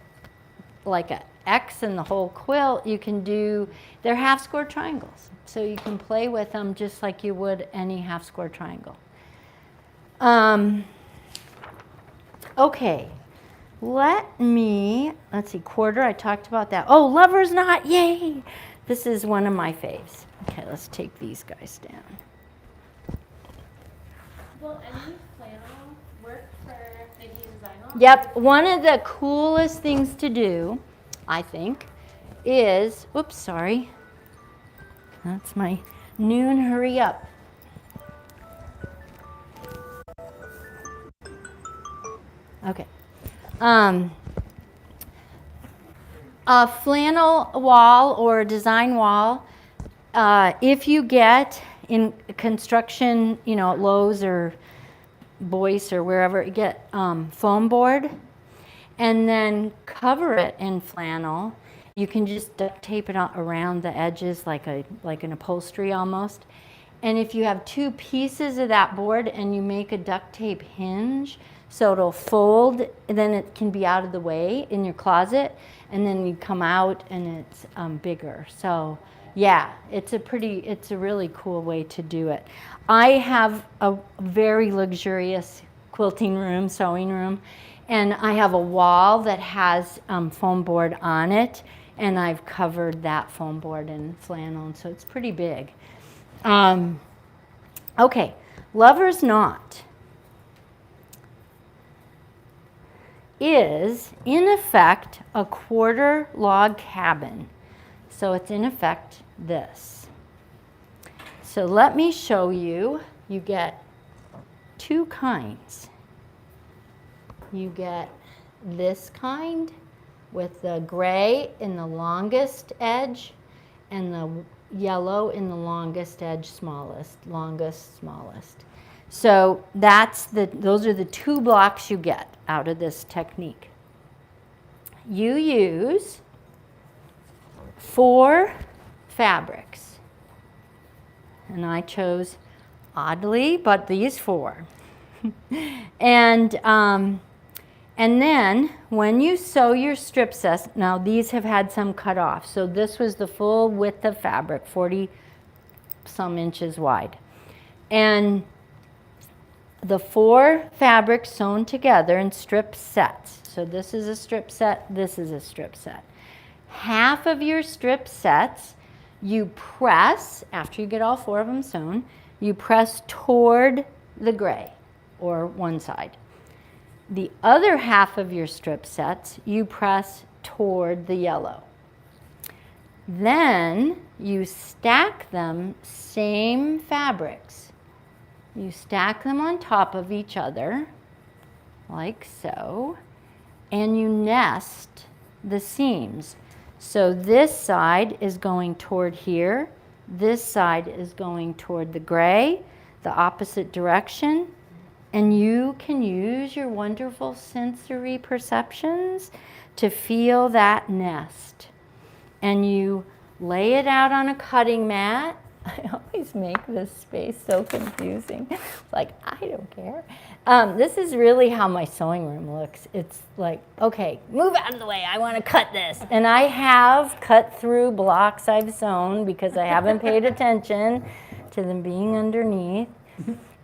like an X in the whole quilt. You can do, they're half-square triangles. So you can play with them just like you would any half-square triangle. Okay, let's see, quarter, I talked about that. Oh, lover's knot, yay! This is one of my faves. Okay, let's take these guys down. Will any flannel work for making a design wall? Yep, one of the coolest things to do, I think, is, oops, sorry. That's my noon hurry up. Okay. A flannel wall or a design wall, if you get in construction, you know, at Lowe's or Boyce or wherever, you get foam board and then cover it in flannel. You can just duct tape it around the edges like an upholstery almost. And if you have 2 pieces of that board and you make a duct tape hinge, so it'll fold, then it can be out of the way in your closet, and then you come out and it's bigger. So yeah, it's a really cool way to do it. I have a very luxurious quilting room, sewing room, and I have a wall that has foam board on it, and I've covered that foam board in flannel, and so it's pretty big. Okay, lover's knot. is in effect a quarter log cabin. So it's in effect this. So let me show you. You get two kinds. You get this kind with the gray in the longest edge and the yellow in the longest edge, longest, smallest. So those are the two blocks you get out of this technique. You use 4 fabrics. And I chose, oddly, but these 4. And then when you sew your strip sets, now these have had some cut off. So this was the full width of fabric, 40 some inches wide. And the 4 fabrics sewn together in strip sets. So this is a strip set, this is a strip set. Half of your strip sets you press, after you get all 4 of them sewn, you press toward the gray or one side. The other half of your strip sets you press toward the yellow. Then you stack them, same fabrics. You stack them on top of each other, like so, and you nest the seams. So this side is going toward here, this side is going toward the gray, the opposite direction, and you can use your wonderful sensory perceptions to feel that nest. And you lay it out on a cutting mat. I always make this space so confusing. Like, I don't care. This is really how my sewing room looks. It's like, okay, move out of the way. I want to cut this. And I have cut through blocks I've sewn because I haven't paid attention to them being underneath.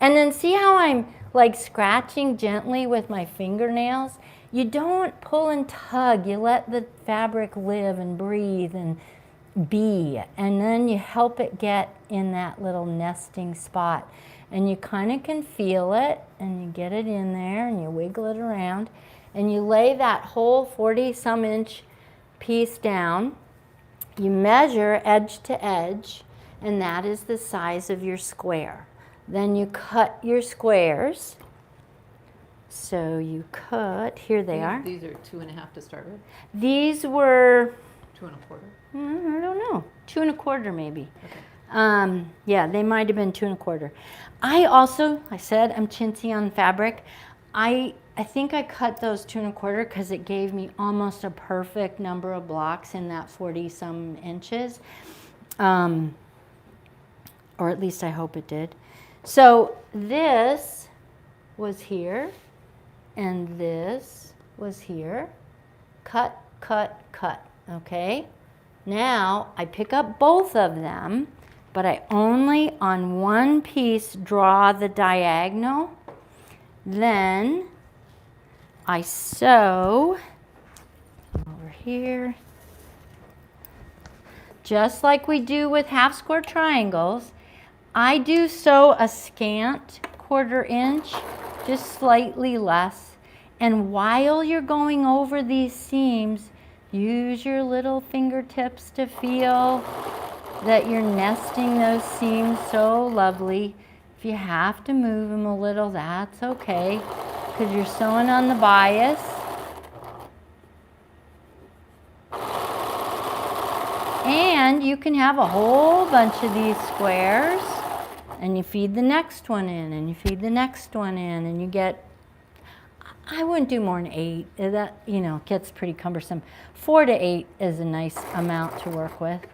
And then see how I'm like scratching gently with my fingernails? You don't pull and tug. You let the fabric live and breathe and be, and then you help it get in that little nesting spot, and you kind of can feel it, and you get it in there and you wiggle it around, and you lay that whole 40 some inch piece down. You measure edge to edge, and that is the size of your square. Then you cut your squares. So you cut, here they are. These are 2.5 to start with? These were 2 1/4? I don't know, 2 1/4 maybe. Okay. Yeah, they might have been 2 1/4. I said I'm chintzy on fabric. I think I cut those 2 1/4 because it gave me almost a perfect number of blocks in that 40 some inches. Or at least I hope it did. So this was here, and this was here. Cut, cut, cut, okay? Now I pick up both of them, but I only on one piece draw the diagonal. Then I sew over here, just like we do with half square triangles. I do sew a scant 1/4 inch, just slightly less. And while you're going over these seams, use your little fingertips to feel that you're nesting those seams so lovely. If you have to move them a little, that's okay, because you're sewing on the bias. And you can have a whole bunch of these squares, and you feed the next one in, and you feed the next one in, and you get, I wouldn't do more than 8. That, gets pretty cumbersome. 4 to 8 is a nice amount to work with.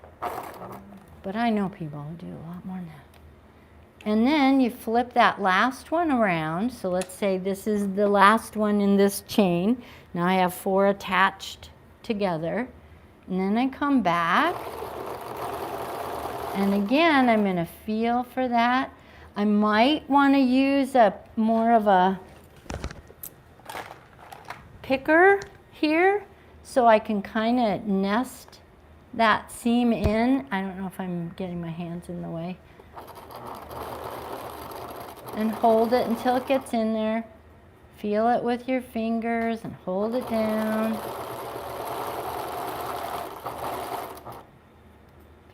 But I know people who do a lot more than that. And then you flip that last one around. So let's say this is the last one in this chain. Now I have 4 attached together. And then I come back. And again, I'm going to feel for that. I might want to use more of a picker here so I can kind of nest that seam in. I don't know if I'm getting my hands in the way. And hold it until it gets in there. Feel it with your fingers and hold it down.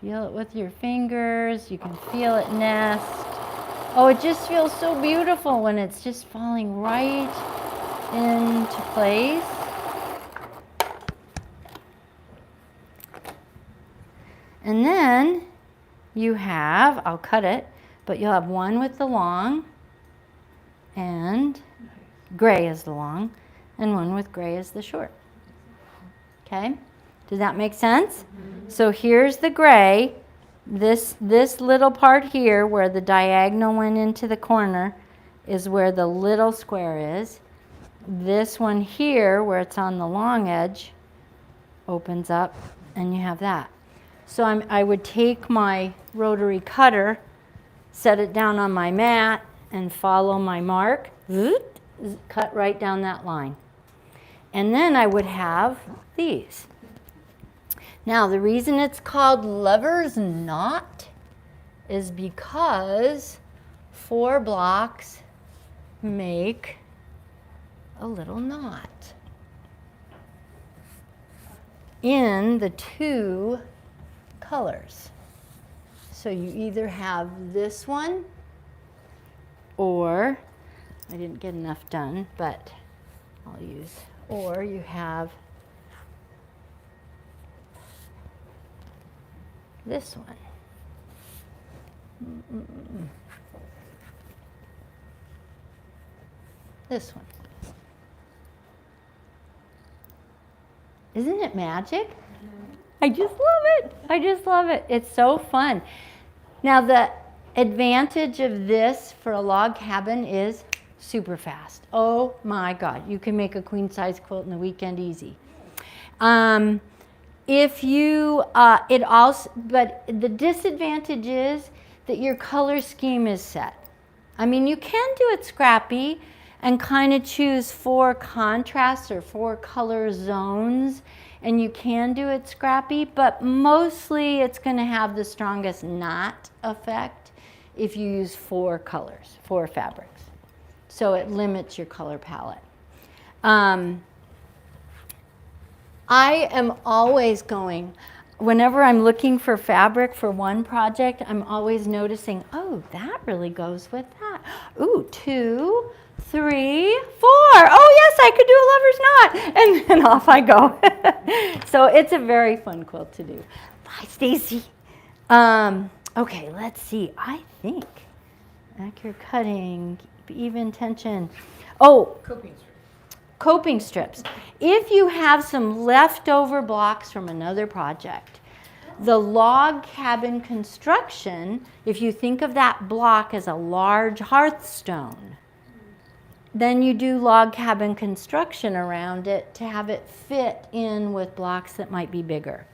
Feel it with your fingers. You can feel it nest. Oh, it just feels so beautiful when it's just falling right into place. And then you have, I'll cut it, but you'll have one with the long and gray is the long, and one with gray is the short. Okay? Does that make sense? So here's the gray. This little part here where the diagonal went into the corner is where the little square is. This one here where it's on the long edge opens up and you have that. So I would take my rotary cutter, set it down on my mat and follow my mark, cut right down that line. And then I would have these. Now, the reason it's called lover's knot is because 4 blocks make a little knot in the 2 colors. So you either have this one, or, I didn't get enough done, but I'll use, or you have this one. This one. Isn't it magic? I just love it. I just love it. It's so fun. Now the advantage of this for a log cabin is super fast. Oh my God, you can make a queen size quilt in a weekend easy. If you, but the disadvantage is that your color scheme is set. I mean, you can do it scrappy and kind of choose 4 contrasts or 4 color zones, and you can do it scrappy, but mostly it's going to have the strongest knot effect if you use 4 colors, 4 fabrics. So it limits your color palette. I am always going, whenever I'm looking for fabric for one project, I'm always noticing, oh, that really goes with that. Ooh, 2, 3, 4. Oh, yes, I could do a lover's knot. And then off I go. So it's a very fun quilt to do. Bye, Stacy. Okay, let's see. I think accurate cutting, even tension. Oh, coping strips. If you have some leftover blocks from another project, the log cabin construction, if you think of that block as a large hearthstone, then you do log cabin construction around it to have it fit in with blocks that might be bigger.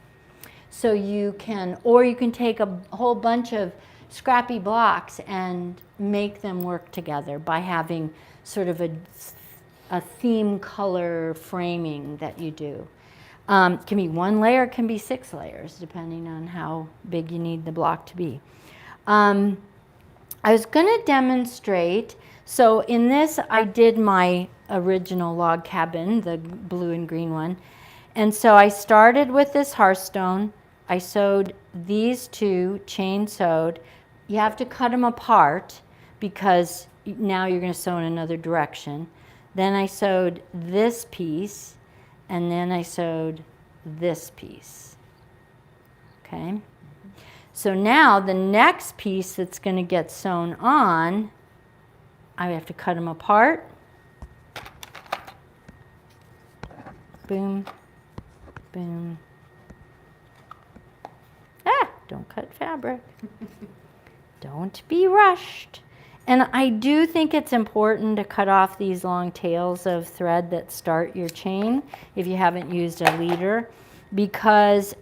So you can, or you can take a whole bunch of scrappy blocks and make them work together by having sort of a theme color framing that you do. Can be 1 layer, can be 6 layers, depending on how big you need the block to be. I was going to demonstrate, so in this I did my original log cabin, the blue and green one, and so I started with this hearthstone. I sewed these 2, chain sewed. You have to cut them apart because now you're going to sew in another direction. Then I sewed this piece, and then I sewed this piece. Okay? So now the next piece that's going to get sewn on, I have to cut them apart. Boom, boom. Ah, don't cut fabric. Don't be rushed. And I do think it's important to cut off these long tails of thread that start your chain if you haven't used a leader, because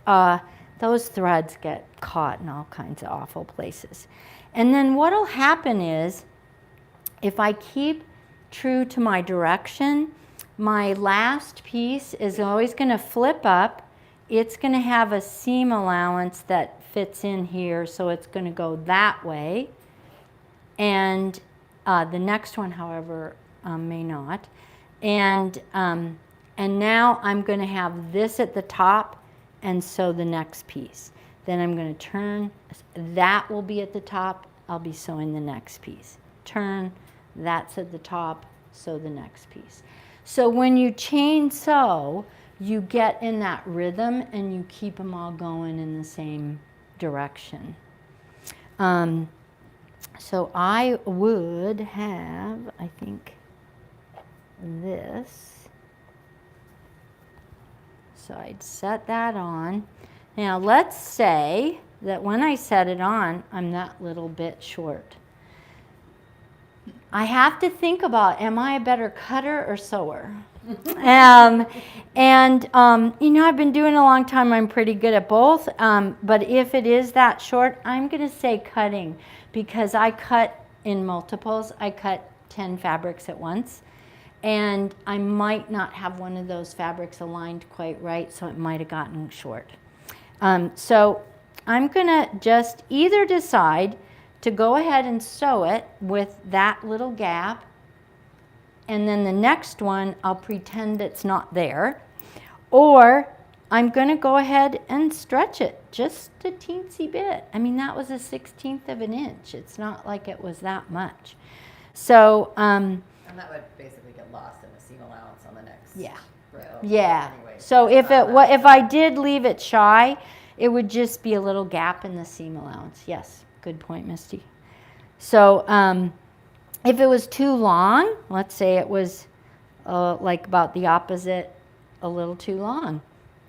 those threads get caught in all kinds of awful places. And then what'll happen is, if I keep true to my direction, my last piece is always going to flip up. It's going to have a seam allowance that fits in here, so it's going to go that way. And the next one, however, may not. And now I'm going to have this at the top and sew the next piece. Then I'm going to turn, that will be at the top, I'll be sewing the next piece. Turn, that's at the top, sew the next piece. So when you chain sew, you get in that rhythm and you keep them all going in the same direction. So I would have, I think, this. So I'd set that on. Now let's say that when I set it on, I'm that little bit short. I have to think about, am I a better cutter or sewer? You know, I've been doing it a long time. I'm pretty good at both. But if it is that short, I'm going to say cutting, because I cut in multiples. I cut 10 fabrics at once. And I might not have one of those fabrics aligned quite right, so it might have gotten short. So I'm going to just either decide to go ahead and sew it with that little gap, and then the next one I'll pretend it's not there, or I'm going to go ahead and stretch it just a teensy bit. I mean, that was a 1/16 of an inch. It's not like it was that much. So, And that would basically get lost in the seam allowance on the next yeah. row. Yeah. Anyway, So if not if I did leave it shy, it would just be a little gap in the seam allowance. Yes, good point, Misty. So if it was too long, let's say it was like about the opposite, a little too long,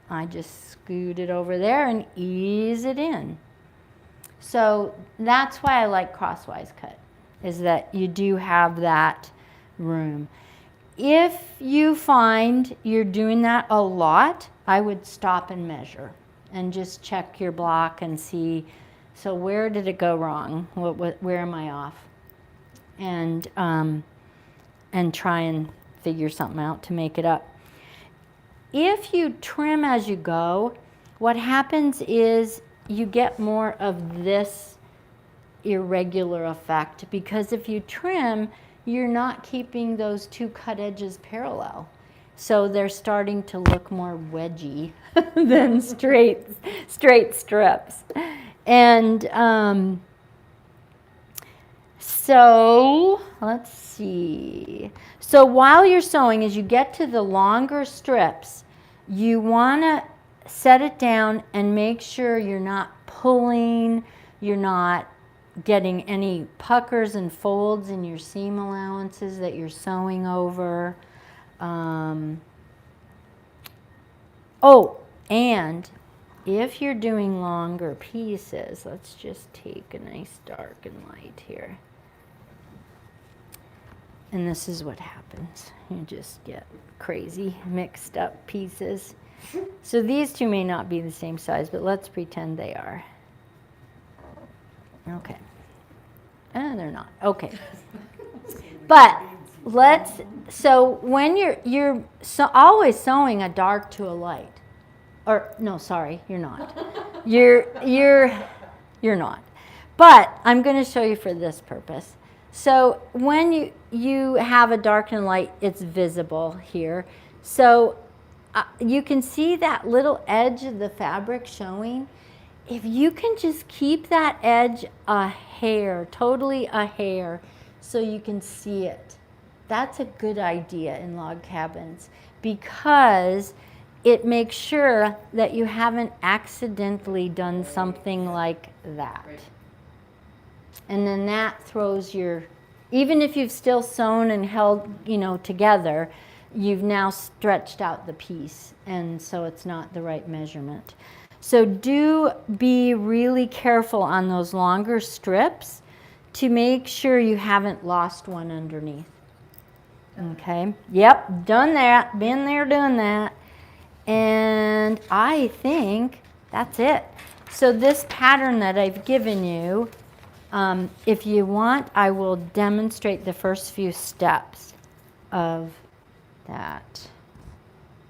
I just scoot it over there and ease it in. So that's why I like crosswise cut, is that you do have that room. If you find you're doing that a lot, I would stop and measure and just check your block and see, so where did it go wrong? Where am I off? And try and figure something out to make it up. If you trim as you go, what happens is you get more of this irregular effect, because if you trim, you're not keeping those two cut edges parallel. So they're starting to look more wedgy than straight strips. And so let's see. So while you're sewing, as you get to the longer strips, you want to set it down and make sure you're not pulling, you're not getting any puckers and folds in your seam allowances that you're sewing over. Oh, and if you're doing longer pieces, let's just take a nice dark and light here. And this is what happens. You just get crazy mixed up pieces. So these two may not be the same size, but let's pretend they are. Okay. And they're not. Okay. But so when you're always sewing a dark to a light. Or no, sorry, you're not. You're not. But I'm going to show you for this purpose. So when you have a dark and light, it's visible here. So you can see that little edge of the fabric showing. If you can just keep that edge a hair, totally a hair, so you can see it, that's a good idea in log cabins, because it makes sure that you haven't accidentally done something like that. Right. And then that throws your, even if you've still sewn and held, together, you've now stretched out the piece, and so it's not the right measurement. So do be really careful on those longer strips to make sure you haven't lost one underneath. Okay, yep, done that, been there, done that. And I think that's it. So this pattern that I've given you, if you want, I will demonstrate the first few steps of that.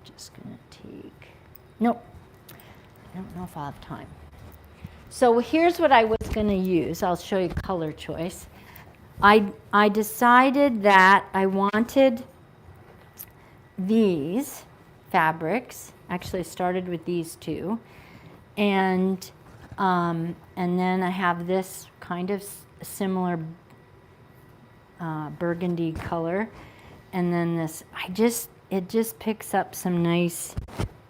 Just gonna take, nope, I don't know if I'll have time. So here's what I was gonna use. I'll show you color choice. I decided that I wanted these fabrics. Actually, I started with these two, and then I have this kind of similar burgundy color, and then this. It just picks up some nice,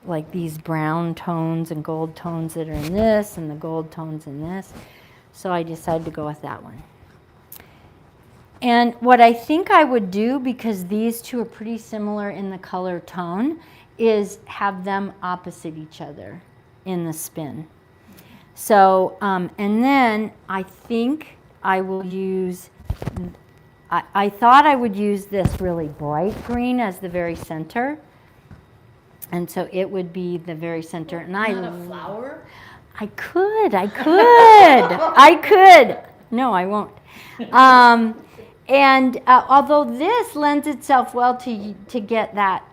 like these brown tones and gold tones that are in this, and the gold tones in this. So I decided to go with that one. And what I think I would do, because these two are pretty similar in the color tone, is have them opposite each other in the spin. So, and then I think I will use, I thought I would use this really bright green as the very center. And so it would be the very center. And Not a flower? I could. I could. No, I won't. And although this lends itself well to get that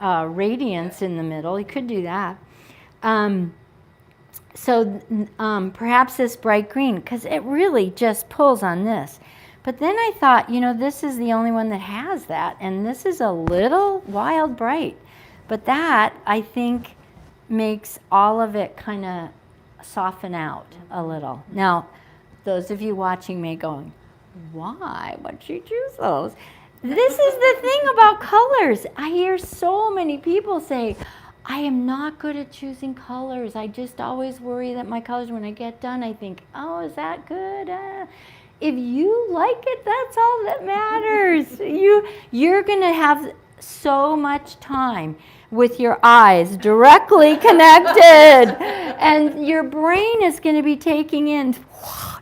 radiance in the middle, you could do that. So perhaps this bright green, because it really just pulls on this. But then I thought, this is the only one that has that, and this is a little wild bright. But that, I think, makes all of it kind of soften out a little. Now, those of you watching may go, why? Why'd you choose those? This is the thing about colors. I hear so many people say, I am not good at choosing colors. I just always worry that my colors, when I get done, I think, oh, is that good? If you like it, that's all that matters. You're going to have so much time with your eyes directly connected, and your brain is going to be taking in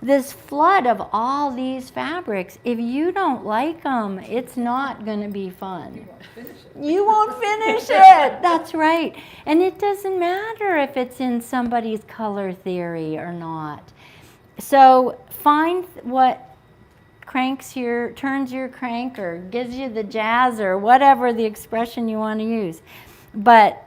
this flood of all these fabrics. If you don't like them, it's not going to be fun. You won't finish it. That's right. And it doesn't matter if it's in somebody's color theory or not. So find what turns your crank, or gives you the jazz, or whatever the expression you want to use. But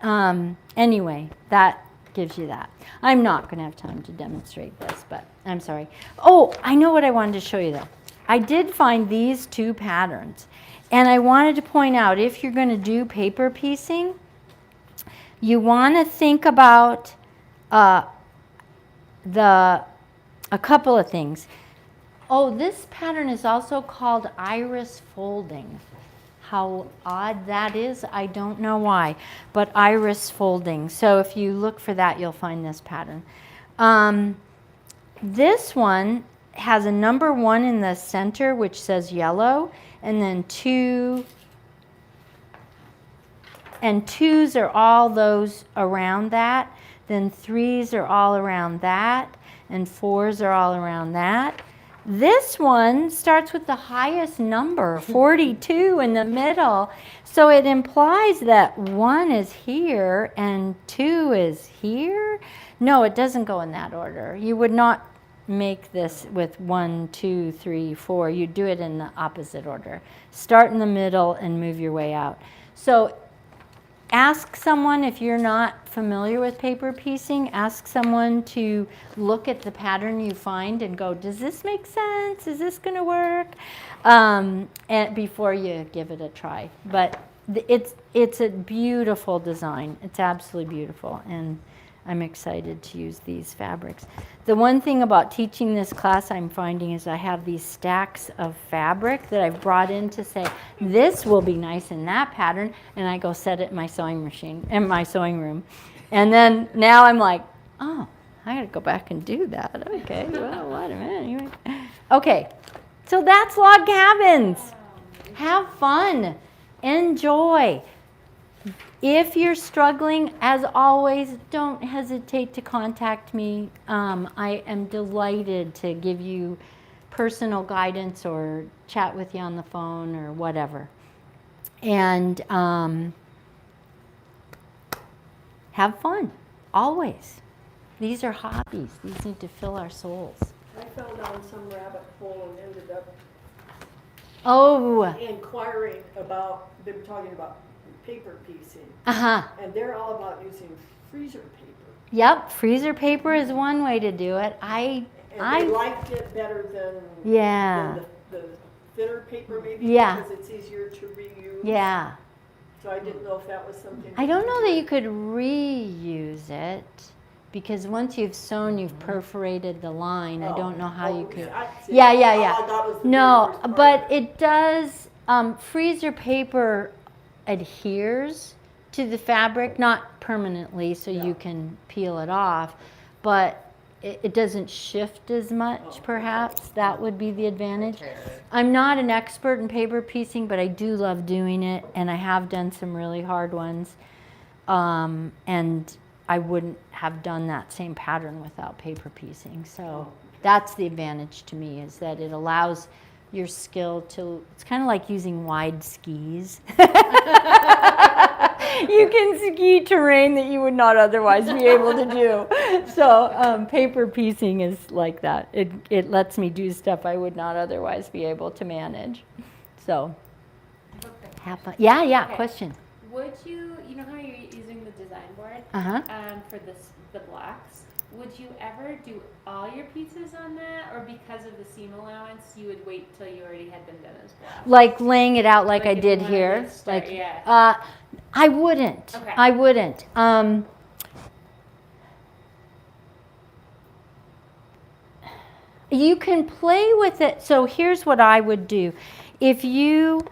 anyway, that gives you that. I'm not going to have time to demonstrate this, but I'm sorry. Oh, I know what I wanted to show you though. I did find these two patterns, and I wanted to point out, if you're going to do paper piecing, you want to think about a couple of things. Oh, this pattern is also called iris folding. How odd that is, I don't know why, but iris folding. So if you look for that, you'll find this pattern. This one has a number 1 in the center, which says yellow, and then 2, and 2s are all those around that, then 3s are all around that, and 4s are all around that. This one starts with the highest number, 42 in the middle. So it implies that 1 is here and 2 is here. No, it doesn't go in that order. You would not make this with 1, 2, 3, 4. You do it in the opposite order. Start in the middle and move your way out. So ask someone, if you're not familiar with paper piecing, ask someone to look at the pattern you find and go, does this make sense? Is this going to work? And before you give it a try. But it's a beautiful design. It's absolutely beautiful, and I'm excited to use these fabrics. The one thing about teaching this class I'm finding is I have these stacks of fabric that I've brought in to say, this will be nice in that pattern, and I go set it in my sewing machine, in my sewing room. And then now I'm like, oh, I gotta go back and do that. Okay, well, wait a minute. Anyway. Okay, so that's log cabins. Have fun, enjoy. If you're struggling, as always, don't hesitate to contact me. I am delighted to give you personal guidance or chat with you on the phone or whatever. And have fun, always. These are hobbies. These need to fill our souls. I fell down some rabbit hole and ended up Oh, inquiring about, they were talking about paper piecing. uh-huh. And they're all about using freezer paper. Yep, freezer paper is one way to do it. And they liked it better than, Yeah. than the thinner paper maybe? Yeah. Because it's easier to reuse? Yeah. So I didn't know if that was something. I don't know that you could reuse it because once you've sewn, you've perforated the line. I don't know how you could. Yeah, yeah, yeah. All I got was the No, very first part. but it does, freezer paper adheres to the fabric, not permanently, so Yeah. you can peel it off, but it doesn't shift as much, perhaps. That would be the advantage. I'm not an expert in paper piecing, but I do love doing it, and I have done some really hard ones. And I wouldn't have done that same pattern without paper piecing. So that's the advantage to me, is that it allows your skill to, it's kind of like using wide skis. You can ski terrain that you would not otherwise be able to do. So paper piecing is like that. It lets me do stuff I would not otherwise be able to manage. So have fun. Yeah, Okay. question. Would you, you know how you're using the design board Uh-huh. for the blocks? Would you ever do all your pieces on that, or because of the seam allowance, you would wait till you already had them done as blocks? Like laying it out like I if you did wanted here. to start- Like yeah. I wouldn't. Okay. I wouldn't. You can play with it. So here's what I would do. If you're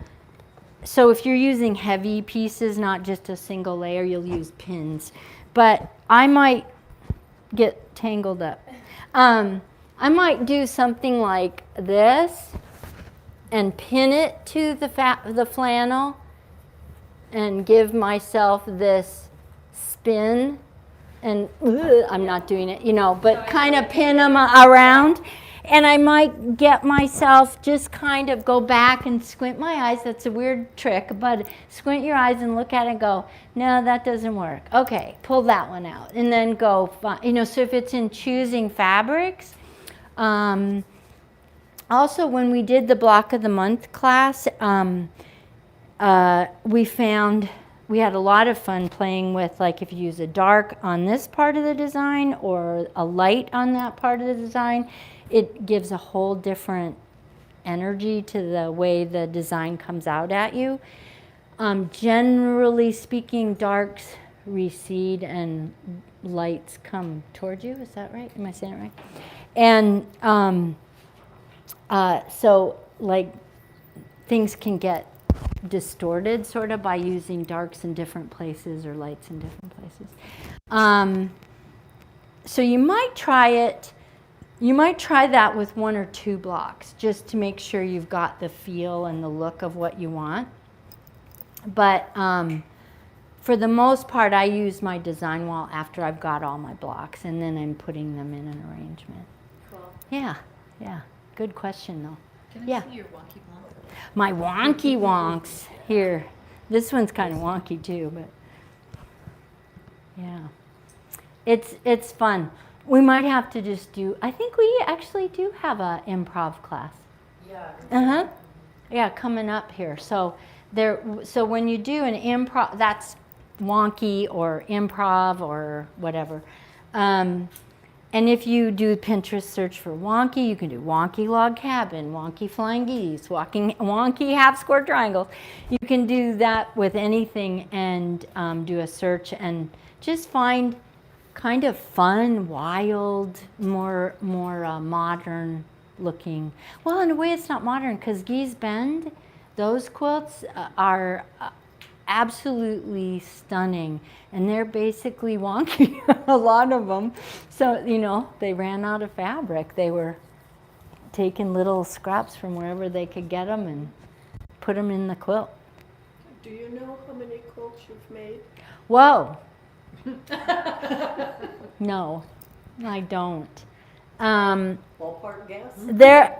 using heavy pieces, not just a single layer, you'll use pins. But I might get tangled up. I might do something like this and pin it to the flannel and give myself this spin. And I'm not doing it, but kind of pin them around. And I might get myself just kind of go back and squint my eyes. That's a weird trick, but squint your eyes and look at it and go, no, that doesn't work. Okay, pull that one out. And then go, so if it's in choosing fabrics. Also, when we did the Block of the Month class, we had a lot of fun playing with, like, if you use a dark on this part of the design or a light on that part of the design, it gives a whole different energy to the way the design comes out at you. Generally speaking, darks recede and lights come towards you. Is that right? Am I saying it right? And so, like, things can get distorted sort of by using darks in different places or lights in different places. So you might try it. You might try that with 1 or 2 blocks just to make sure you've got the feel and the look of what you want. But for the most part, I use my design wall after I've got all my blocks, and then I'm putting them in an arrangement. Cool. Yeah. Good question, though. Can Yeah. I see your wonky block? My wonky wonks here. This one's kind of wonky too, but yeah, it's fun. We might have to just do. I think we actually do have a improv class. Yeah. Yeah, coming up here. So when you do an improv, that's wonky or improv or whatever. And if you do Pinterest search for wonky, you can do wonky log cabin, wonky flying geese, wonky half square triangles. You can do that with anything and do a search and just find kind of fun, wild, more modern looking. Well, in a way it's not modern because Gee's Bend, those quilts are absolutely stunning, and they're basically wonky, a lot of them. So, they ran out of fabric. They were taking little scraps from wherever they could get them and put them in the quilt. Do you know how many quilts you've made? Whoa. No, I don't. Ballpark guess?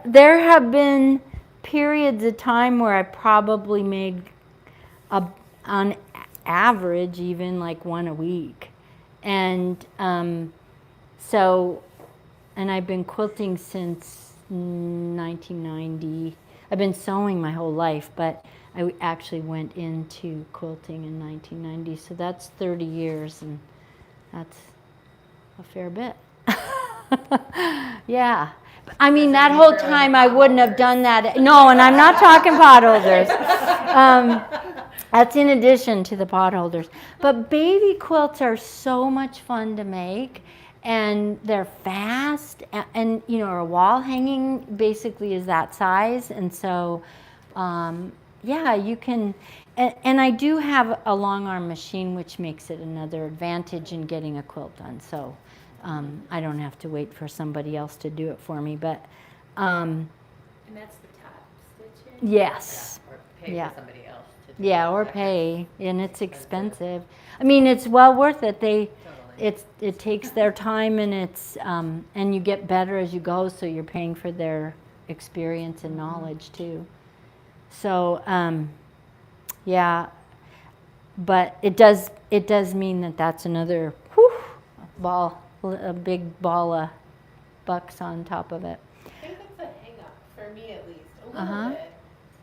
There have been periods of time where I probably made on average even like 1 a week, and and I've been quilting since 1990. I've been sewing my whole life, but I actually went into quilting in 1990, so that's 30 years, and that's a fair bit. Yeah, I mean, that whole time I wouldn't have done that. No, and I'm not talking potholders. That's in addition to the potholders. But baby quilts are so much fun to make, and they're fast. And you know, a wall hanging basically is that size, and so yeah, you can. And I do have a long arm machine, which makes it another advantage in getting a quilt done. So I don't have to wait for somebody else to do it for me. But And that's the top stitching? yes. Or pay Yeah. for somebody else to do Yeah, it. or pay, and it's expensive. I mean, it's well worth it. Totally. It takes their time, and it's and you get better as you go. So you're paying for their experience and knowledge too. So yeah, but it does mean that that's another a big ball of bucks on top of it. I think that's a hang up, for me at least, a little Uh-huh. bit.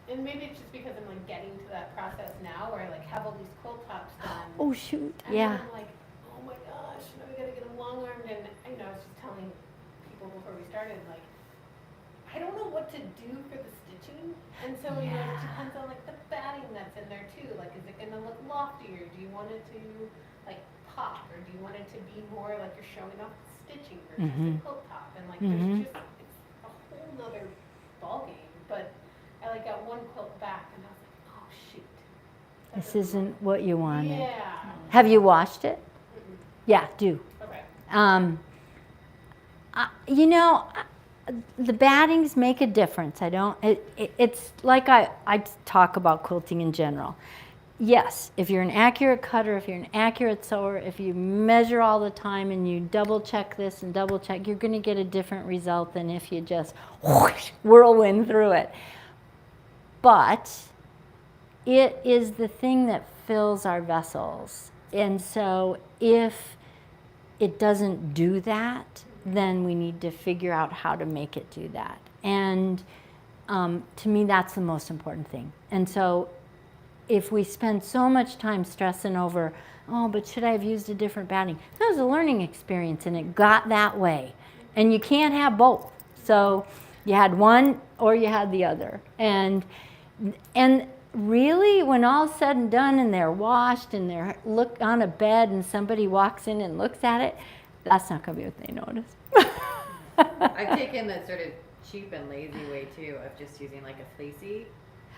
And maybe it's just because I'm like getting to that process now where I like have all these quilt tops done. Oh shoot! And Yeah. then I'm like, oh my gosh, now we gotta get them long armed. And I know I was just telling people before we started, like, I don't know what to do for the stitching. And so, you know, it Yeah. depends on like the batting that's in there too. Like, is it gonna look loftier? Do you want it to like pop? Or do you want it to be more like you're showing off the stitching versus Mhm. the quilt top? And like, Mhm. there's just, it's a whole nother ballgame. But I like got one quilt back and I was like, oh shoot. That This doesn't isn't what you work. wanted. Yeah. Have you washed it? Mm-mm. Yeah, do. Okay. You know, the battings make a difference. I don't. It's like I talk about quilting in general. Yes, if you're an accurate cutter, if you're an accurate sewer, if you measure all the time and you double check this and double check, you're going to get a different result than if you just whoosh, whirlwind through it. But it is the thing that fills our vessels. And so if it doesn't do that, then we need to figure out how to make it do that. And to me, that's the most important thing. And so if we spend so much time stressing over, oh, but should I have used a different batting? That was a learning experience, and it got that way. And you can't have both. So you had one or you had the other. And really, when all's said and done and they're washed and they're look on a bed and somebody walks in and looks at it, that's not going to be what they notice. I've taken the sort of cheap and lazy way too of just using like a fleecy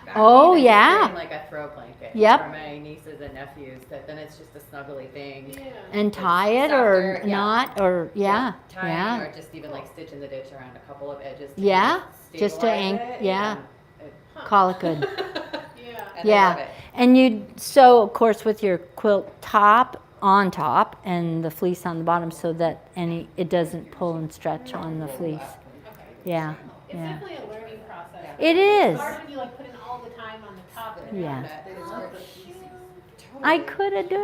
backing Oh, and just yeah. creating like a throw blanket Yep. for my nieces and nephews. That then it's just a snuggly thing. Yeah. And tie it or Softer, yeah. not, or yeah, Tying yeah. or just even like stitching the ditch around a couple of edges. To Yeah, stabilize just to it, yeah. and Call it good. Yeah. and I Yeah. love it. And you, so of course with your quilt top on top and the fleece on the bottom so that it doesn't pull and stretch on the fleece. Okay. Yeah, It's yeah. definitely a learning process. It It's is. hard when you like put in all the time on the top. And you're Yeah. like, oh, shoot. I could have do.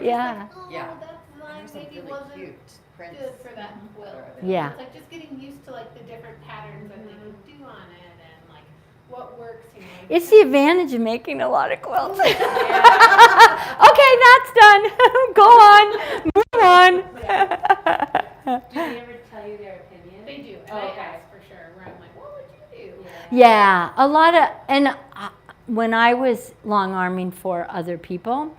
Yeah. Oh, Yeah. that design There's some maybe really wasn't cute prints. good for that quilt. Yeah. It's like just getting used to like the different patterns that they can do on it and like what works, you know. It's the advantage of making a lot of quilts. Okay, that's done. Go on. Move on. Do they ever tell you their opinion? They do, and Oh, I okay. ask for sure. Where I'm like, what would you do? Yeah, a lot of, and when I was long arming for other people,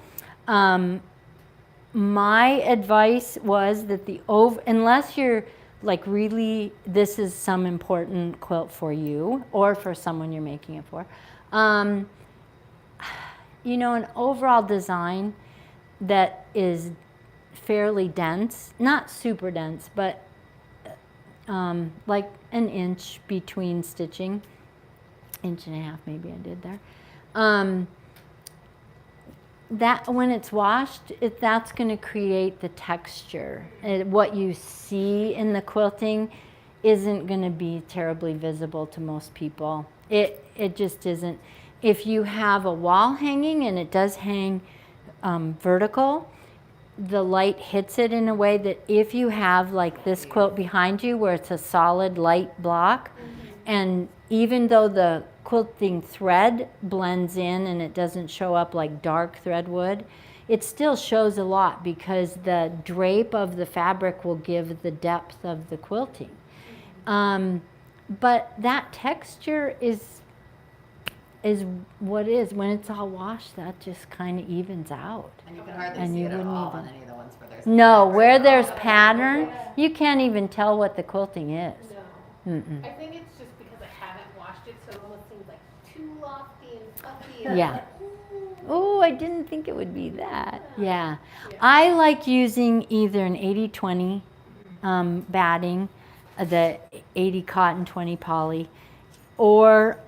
my advice was that unless you're like really, this is some important quilt for you or for someone you're making it for, you know, an overall design that is fairly dense, not super dense, but like an inch between stitching. Inch and a half maybe I did there. That when it's washed, that's going to create the texture. What you see in the quilting isn't going to be terribly visible to most people. It just isn't. If you have a wall hanging and it does hang vertical, the light hits it in a way that if you have like this quilt behind you where it's a solid light block, and even though the quilting thread blends in and it doesn't show up like dark thread would, it still shows a lot because the drape of the fabric will give the depth of the quilting. But that texture is what is. When it's all washed, that just kind of evens out. And you can hardly And see you it at wouldn't all even- on any of the ones where there's. No, pattern. where there's pattern, you can't even tell what the quilting is. No. Mm-mm. I think it's just because I haven't washed it, so it almost seems like too lofty and puffy. And Yeah. like, ooh. Oh, I didn't think it would be that. Yeah. Yeah. I like using either an 80-20 batting, the 80 cotton, 20 poly, or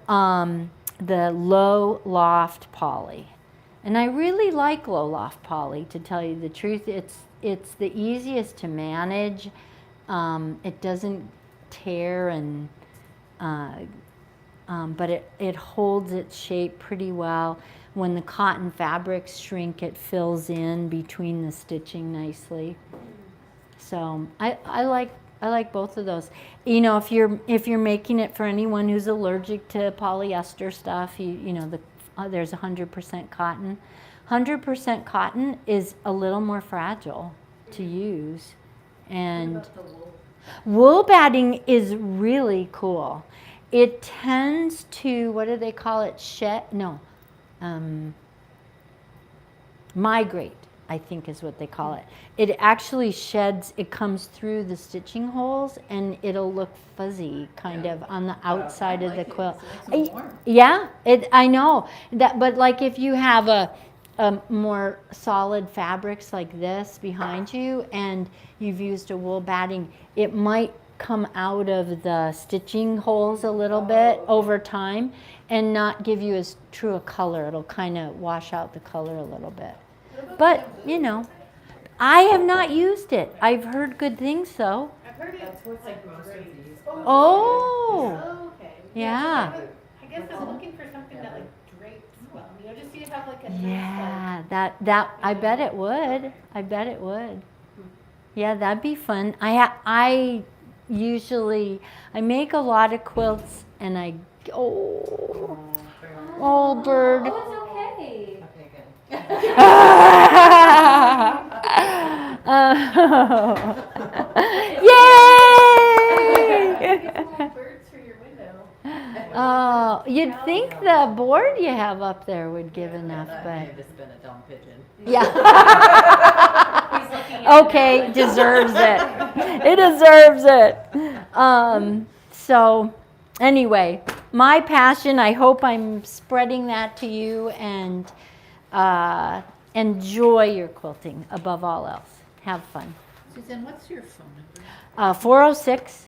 the low loft poly. And I really like low loft poly, to tell you the truth. It's the easiest to manage. It doesn't tear and but it holds its shape pretty well. When the cotton fabrics shrink, it fills in between the stitching nicely. So I like both of those. You know, if you're making it for anyone who's allergic to polyester stuff, you know there's 100% cotton. 100% cotton is a little more fragile to use, and wool batting is really cool. It tends to, what do they call it? Migrate, I think is what they call it. It actually sheds, it comes through the stitching holes, and it'll look fuzzy kind of on the outside of the quilt. Yeah, I know that, but like if you have a more solid fabrics like this behind you and you've used a wool batting, it might come out of the stitching holes a little bit over time and not give you as true a color. It'll kind of wash out the color a little bit. But, you know, I have not used it. I've heard good things though. I've heard it. That's what's like most of these. Oh, Oh, okay. yeah. I guess I'm looking for something that like drapes well. You know, just so you have like a nice, Yeah, that I bet it would. I bet it would. Yeah, that'd be fun. I usually make a lot of quilts, and I oh bird. Oh, it's okay. Okay, good. Yay! like birds for your window. Oh, you'd think the board you have up there would give enough, That but may have just been a dumb pigeon. yeah. He's looking at Okay, deserves it. It deserves it. So anyway, my passion, I hope I'm spreading that to you, and enjoy your quilting above all else. Have fun. Suzanne, what's your phone number? 406